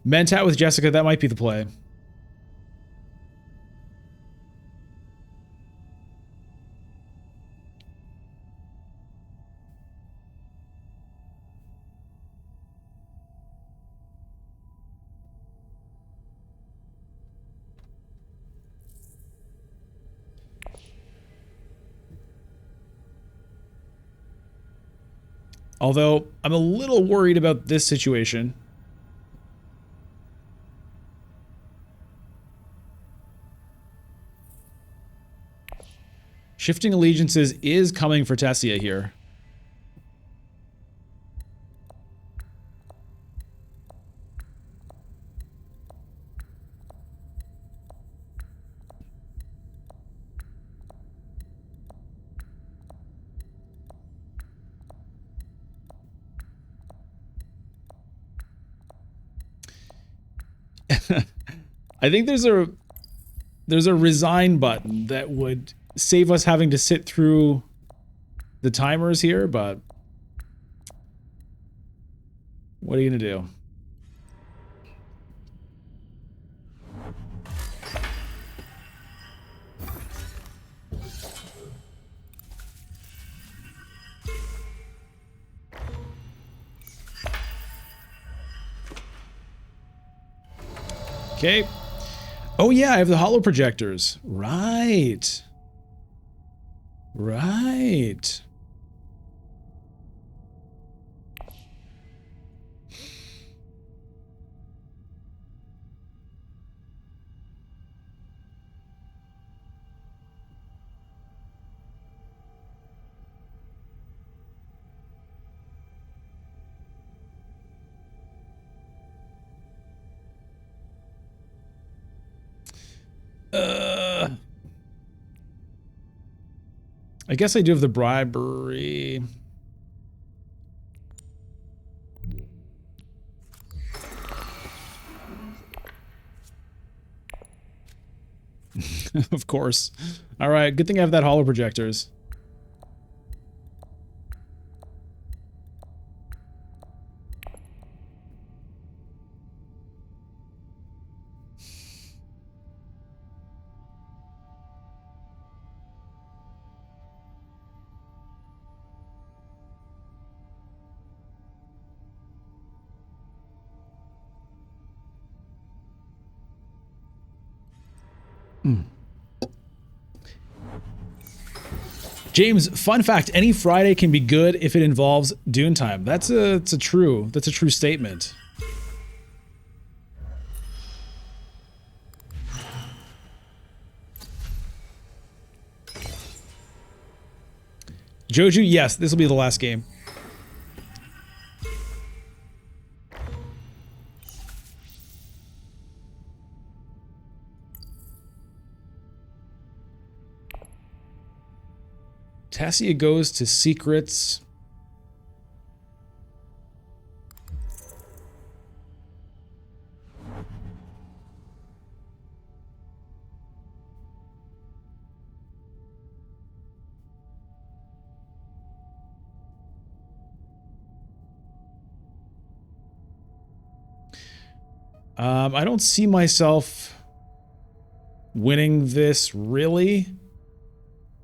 Mentat with Jessica, that might be the play. Although, I'm a little worried about this situation. Shifting Allegiances is coming for Tessia here. I think there's a resign button that would save us having to sit through the timers here, but what are you gonna do? Okay. Oh yeah, I have the holo projectors. Right. Right. I guess I do have the bribery. Of course. All right, good thing I have that holo projectors. James, fun fact, any Friday can be good if it involves Dune time. That's a true statement. Joju, yes, this will be the last game. Tessia goes to secrets. I don't see myself winning this, really.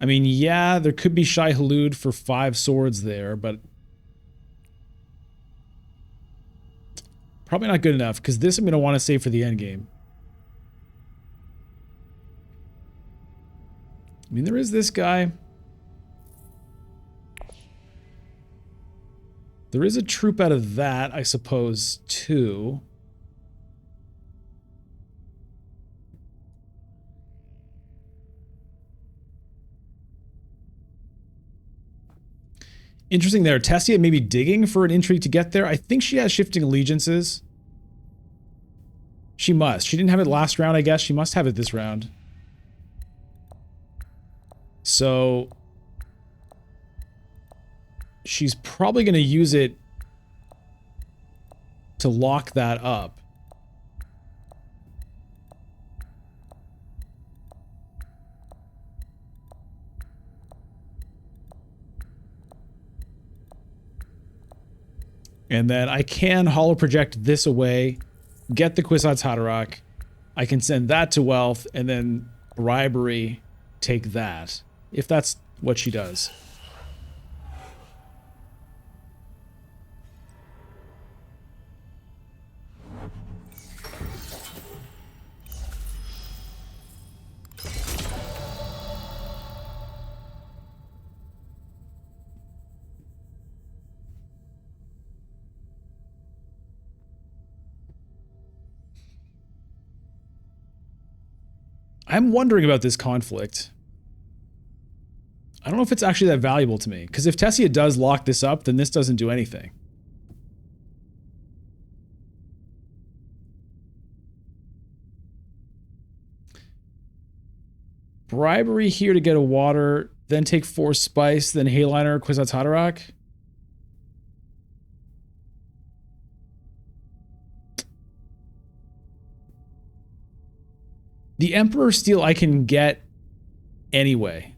I mean, yeah, there could be Shai Hulud for 5 swords there, but probably not good enough, because this I'm going to want to save for the end game. I mean, there is this guy. There is a troop out of that, I suppose, too. Interesting there. Tessia maybe digging for an intrigue to get there. I think she has shifting allegiances. She must. She didn't have it last round, I guess. She must have it this round. So she's probably going to use it to lock that up. And then I can hollow project this away, get the Kwisatz Haderach. I can send that to wealth, and then bribery, take that. If that's what she does. I'm wondering about this conflict. I don't know if it's actually that valuable to me, because if Tessia does lock this up, then this doesn't do anything. Bribery here to get a water, then take 4 spice, then Hayliner, Kwisatz Haderach. The Emperor Steel I can get anyway.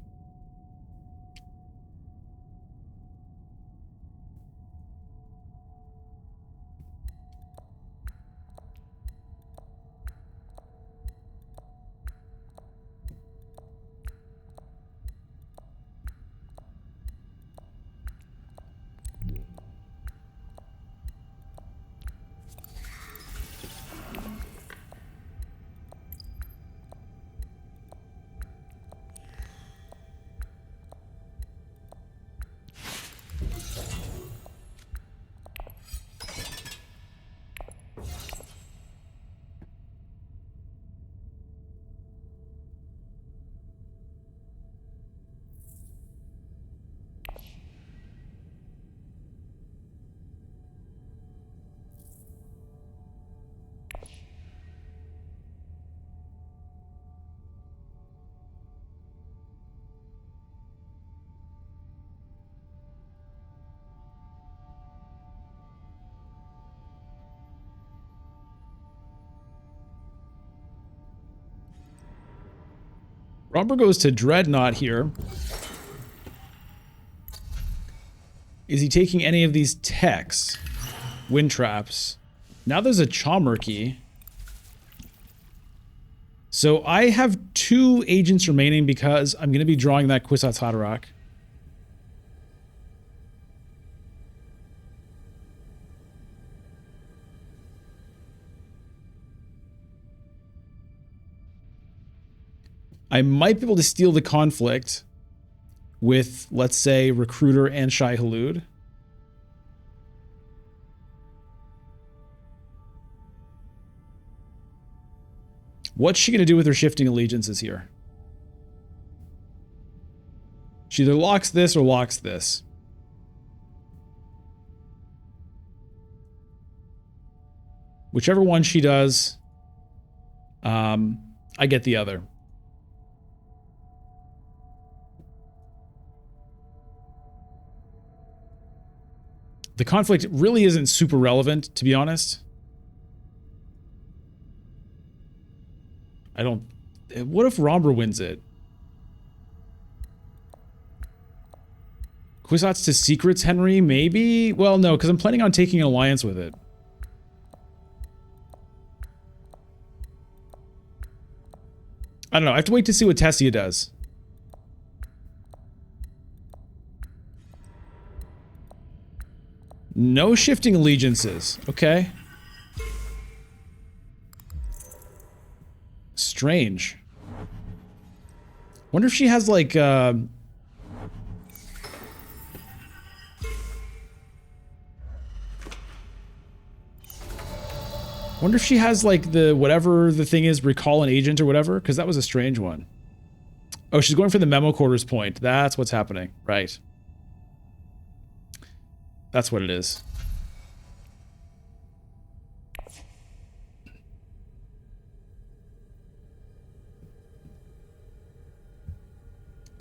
Romper goes to Dreadnought here. Is he taking any of these techs? Wind traps. Now there's a Chomurky. So I have 2 agents remaining because I'm going to be drawing that Kwisatz Haderach. I might be able to steal the conflict with, let's say, Recruiter and Shai Hulud. What's she going to do with her shifting allegiances here? She either locks this or locks this. Whichever one she does, I get the other. The conflict really isn't super relevant, to be honest. I don't... What if Rombra wins it? Kwisatz to Secrets, Henry? Maybe? Well, no, because I'm planning on taking an alliance with it. I don't know. I have to wait to see what Tessia does. No shifting allegiances. Okay. Strange. Wonder if she has like wonder if she has like the whatever the thing is, recall an agent or whatever, because that was a strange one. Oh, she's going for the memo quarters point. That's what's happening. Right. That's what it is.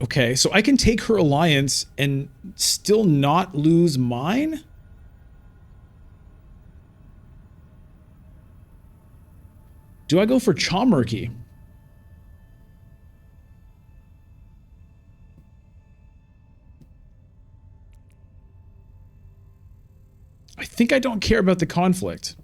Okay, so I can take her alliance and still not lose mine? Do I go for Chomurky? I think I don't care about the conflict.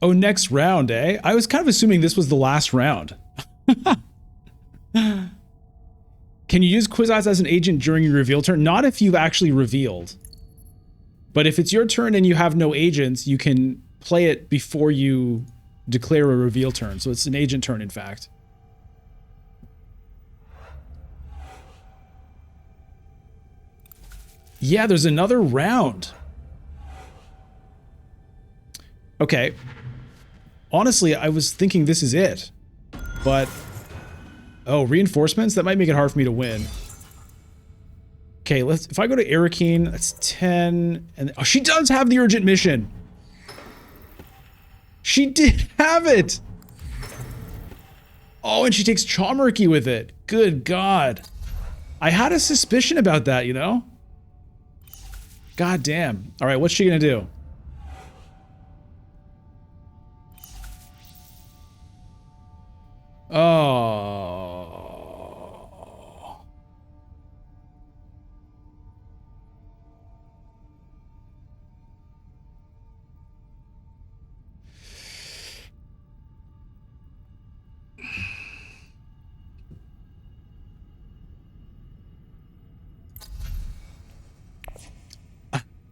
Oh, next round, eh? I was kind of assuming this was the last round. Can you use Kwisatz as an agent during your reveal turn? Not if you've actually revealed. But if it's your turn and you have no agents, you can play it before you declare a reveal turn. So it's an agent turn, in fact. Yeah, there's another round. Okay. Honestly, I was thinking this is it. But... oh, reinforcements? That might make it hard for me to win. Okay, let's... if I go to Arakeen, that's 10... and oh, she does have the urgent mission! She did have it! Oh, and she takes Chomurky with it. Good God. I had a suspicion about that, you know? God damn. Alright, what's she gonna do? Oh.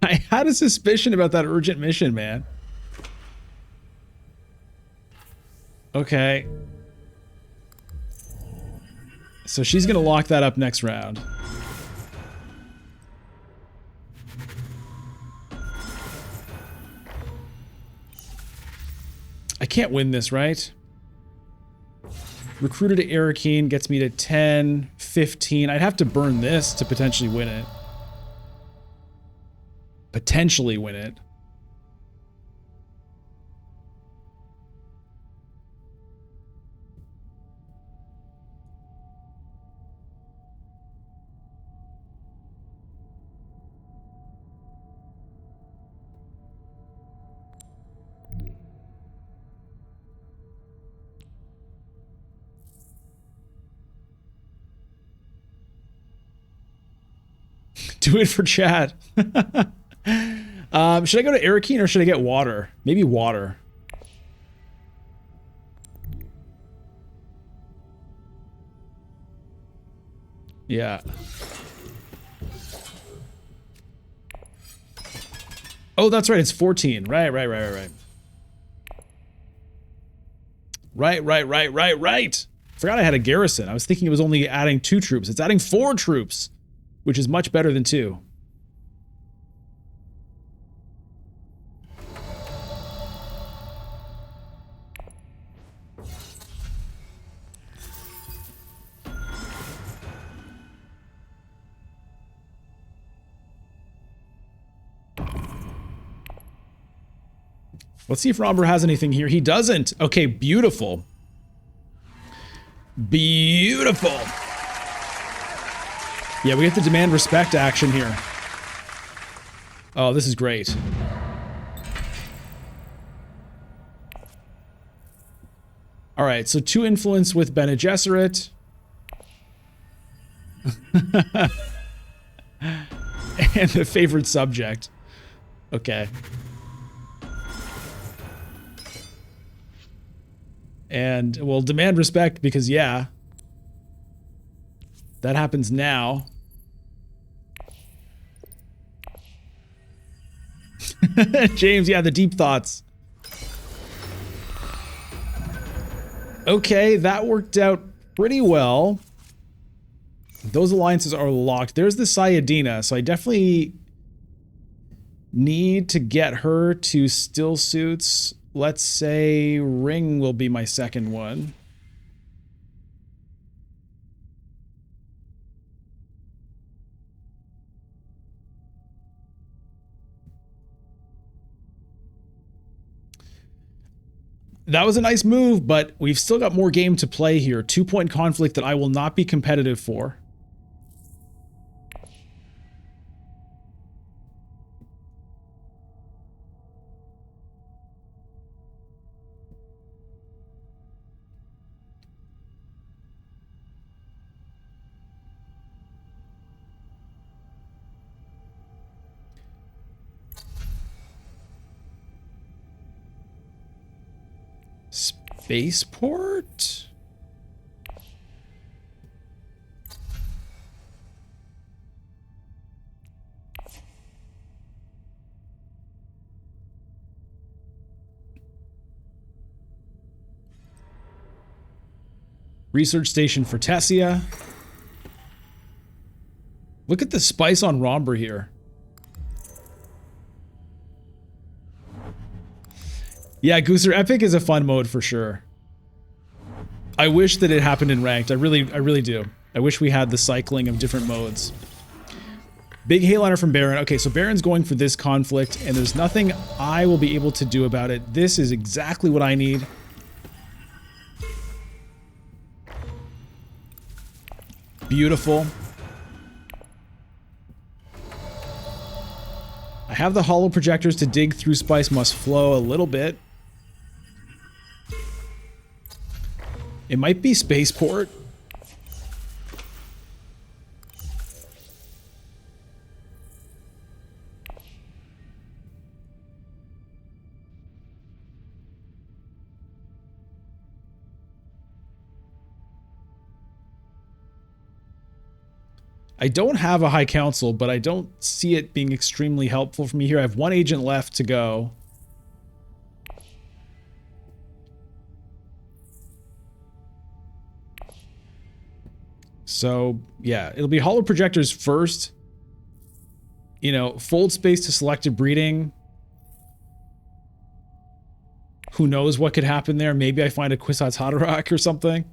I had a suspicion about that urgent mission, man. Okay. So she's gonna lock that up next round. I can't win this, right? Recruiter to Arakeen gets me to 10, 15. I'd have to burn this to potentially win it. Potentially win it. Do it for chat. Should I go to Arakeen or should I get water? Maybe water. Yeah. Oh, that's right. It's 14. Right. Right. Forgot I had a garrison. I was thinking it was only adding 2 troops. It's adding 4 troops, which is much better than 2. Let's see if Romber has anything here. He doesn't. Okay, beautiful. Beautiful. Yeah, we get the demand respect action here. Oh, this is great. All right, so 2 influence with Bene Gesserit. And the favorite subject. Okay. And we'll demand respect because, yeah, that happens now. James, yeah, the deep thoughts. Okay, that worked out pretty well. Those alliances are locked. There's the Sayadina, so I definitely need to get her to still suits. Let's say Ring will be my second one. That was a nice move, but we've still got more game to play here. 2-point conflict that I will not be competitive for. Spaceport? Research station for Tessia. Look at the spice on Romber here. Yeah, Gooser Epic is a fun mode for sure. I wish that it happened in ranked. I really do. I wish we had the cycling of different modes. Big Hayliner from Baron. Okay, so Baron's going for this conflict, and there's nothing I will be able to do about it. This is exactly what I need. Beautiful. I have the hollow projectors to dig through Spice Must Flow a little bit. It might be Spaceport. I don't have a High Council, but I don't see it being extremely helpful for me here. I have 1 agent left to go. So, yeah, it'll be hollow projectors first. You know, fold space to selective breeding. Who knows what could happen there? Maybe I find a Kwisatz Haderach or something.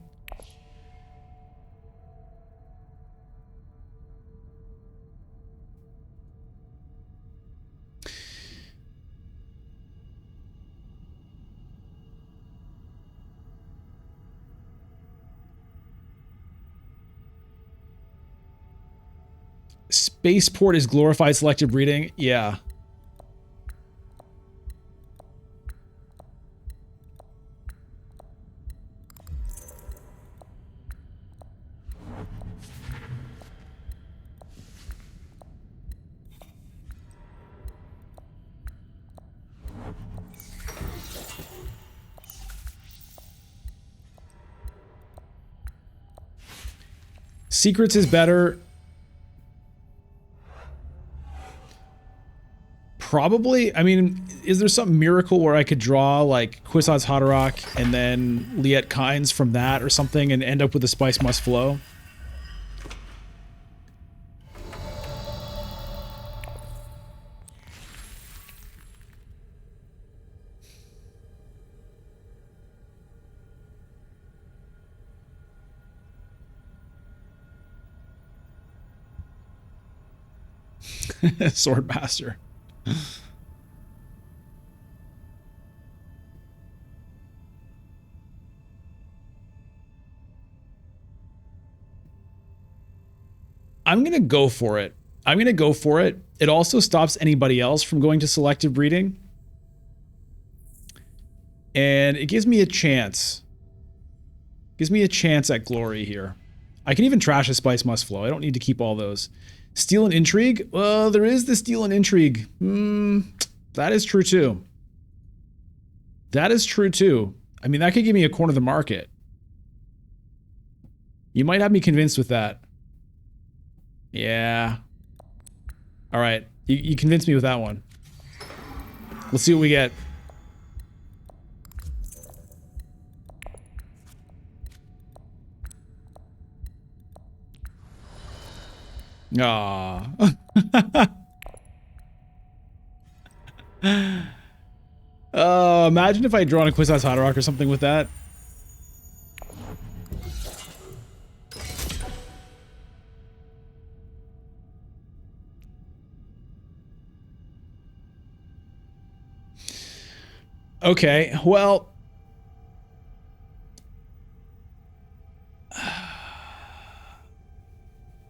Spaceport is glorified selective breeding. Yeah. Secrets is better. Probably. I mean, is there some miracle where I could draw like Kwisatz Haderach and then Liet Kynes from that or something and end up with the Spice Must Flow? Swordmaster. I'm going to go for it. I'm going to go for it. It also stops anybody else from going to selective breeding. And it gives me a chance. Gives me a chance at glory here. I can even trash a Spice Must Flow. I don't need to keep all those. Steal and Intrigue? Well, there is the Steal and Intrigue. That is true too. That is true too. I mean, that could give me a corner of the market. You might have me convinced with that. Yeah. All right. You convinced me with that one. Let's see what we get. Aww. Imagine if I had drawn a Quizaz Hot Rock or something with that. Okay, well...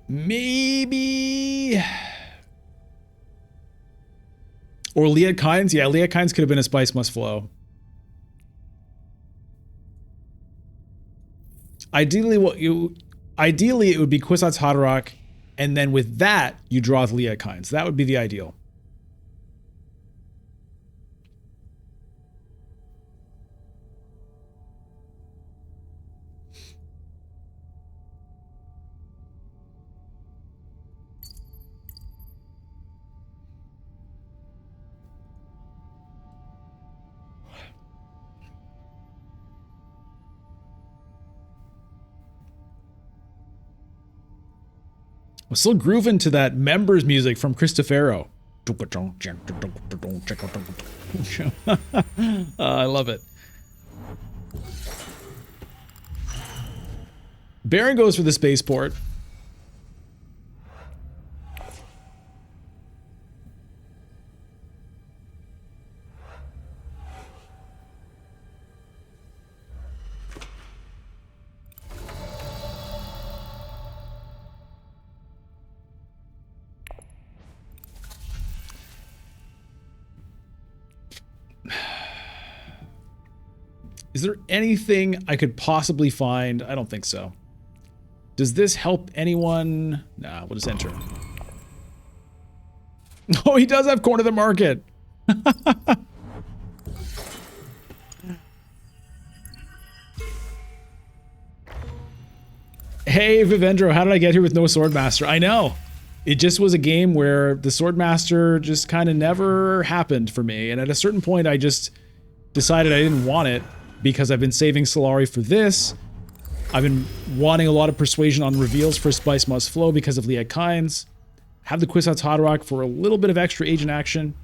maybe... or Liat Kynes? Yeah, Liat Kynes could have been a Spice Must Flow. Ideally, it would be Kwisatz Haderach, and then with that, you draw with Liat Kynes. That would be the ideal. I'm still grooving to that members music from Cristofero. I love it. Baron goes for the spaceport. Is there anything I could possibly find? I don't think so. Does this help anyone? Nah, we'll just enter. Oh, he does have corner of the market. Hey, Vivendro, how did I get here with no Swordmaster? I know. It just was a game where the Swordmaster just kind of never happened for me. And at a certain point, I just decided I didn't want it. Because I've been saving Solari for this. I've been wanting a lot of persuasion on reveals for Spice Must Flow because of Liat Kynes. Have the Kwisatz Haderach for a little bit of extra agent action.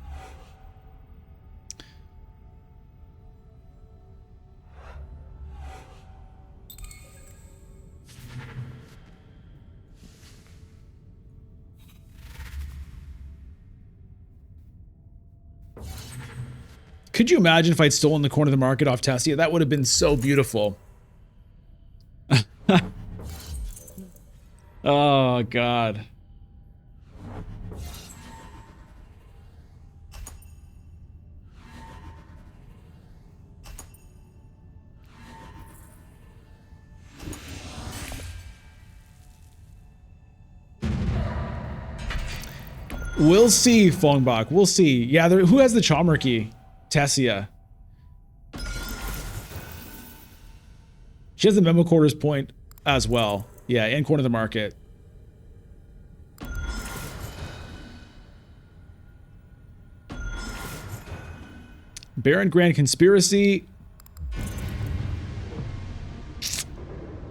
Could you imagine if I'd stolen the corner of the market off Tessia? That would have been so beautiful. Oh, God. We'll see, Fongbach. We'll see. Yeah, who has the Chalmer key? Tessia. She has the memo quarters point as well. Yeah, and corner of the market. Baron Grand Conspiracy.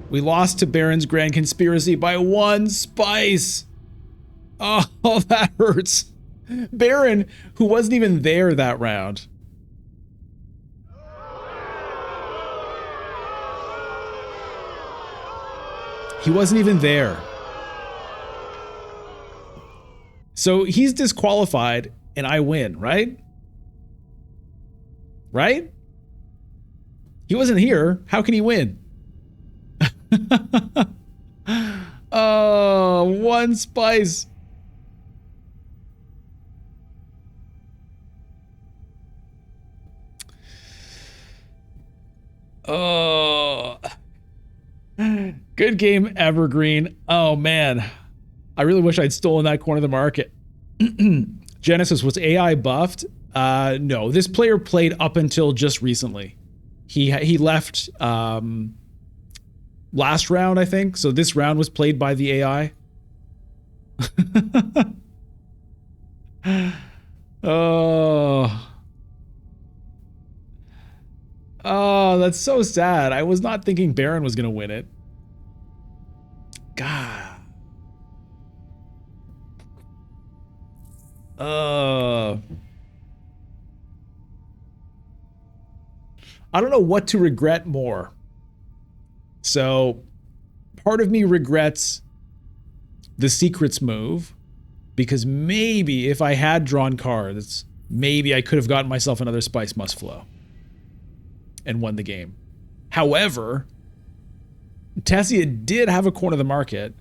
We lost to Baron's Grand Conspiracy by 1 spice. Oh, that hurts. Baron, who wasn't even there that round. He wasn't even there. So he's disqualified and I win, right? Right? He wasn't here. How can he win? Oh, one spice. Oh, good game, Evergreen. Oh man, I really wish I'd stolen that corner of the market. Genesis, was AI buffed? No, this player played up until just recently. He left last round, I think. So this round was played by the AI. Oh. Oh, that's so sad. I was not thinking Baron was going to win it. God. I don't know what to regret more. So, part of me regrets the secrets move, because maybe if I had drawn cards, maybe I could have gotten myself another Spice Must Flow and won the game. However, Tessia did have a corner of the market,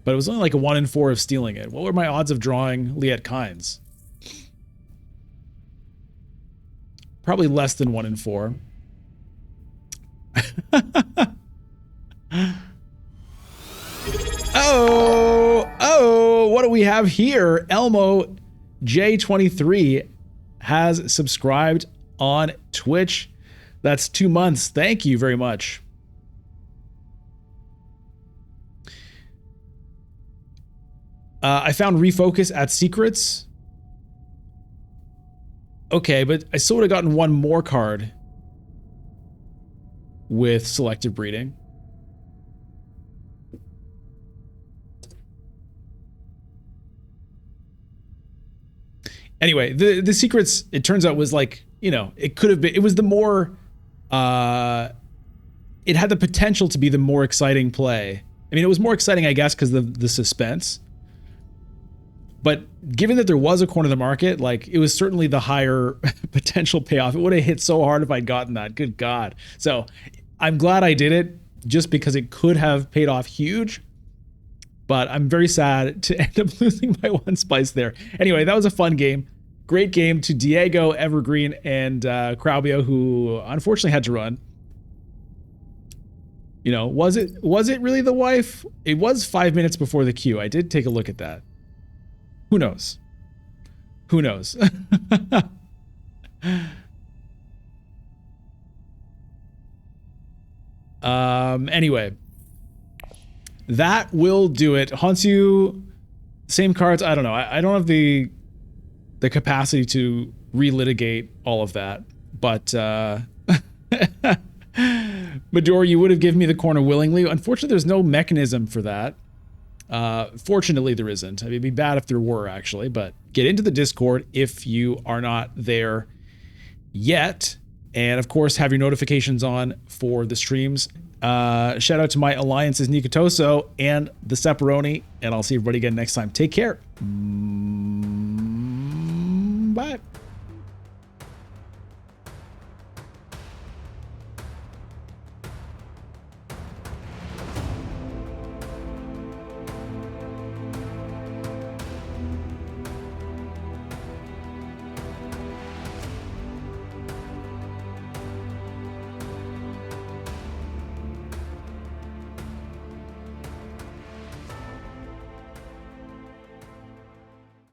but it was only like a 1 in 4 of stealing it. What were my odds of drawing Liet Kynes? Probably less than 1 in 4. Oh, what do we have here? Elmo J23 has subscribed on Twitch. That's 2 months. Thank you very much. I found refocus at secrets. Okay, but I still would have gotten one more card with selective breeding. Anyway, the secrets, it turns out, was like, you know, it could have been, it was the more, it had the potential to be the more exciting play. I mean, it was more exciting, I guess, because of the suspense. But given that there was a corner of the market, like, it was certainly the higher potential payoff. It would have hit so hard if I'd gotten that. Good God. So I'm glad I did it, just because it could have paid off huge. But I'm very sad to end up losing my 1 spice there. Anyway, that was a fun game. Great game to Diego, Evergreen, and Kraubio, who unfortunately had to run. You know, was it really the wife? It was 5 minutes before the queue. I did take a look at that. Who knows? Who knows? Anyway, that will do it. Hansu, same cards. I don't know. I don't have the capacity to relitigate all of that, but Mador, you would have given me the corner willingly. Unfortunately, there's no mechanism for that. Fortunately, there isn't. I mean, it'd be bad if there were, actually, but get into the Discord if you are not there yet. And of course, have your notifications on for the streams. Shout out to my alliances, Nikitoso and the Sepperoni, and I'll see everybody again next time. Take care. Bye.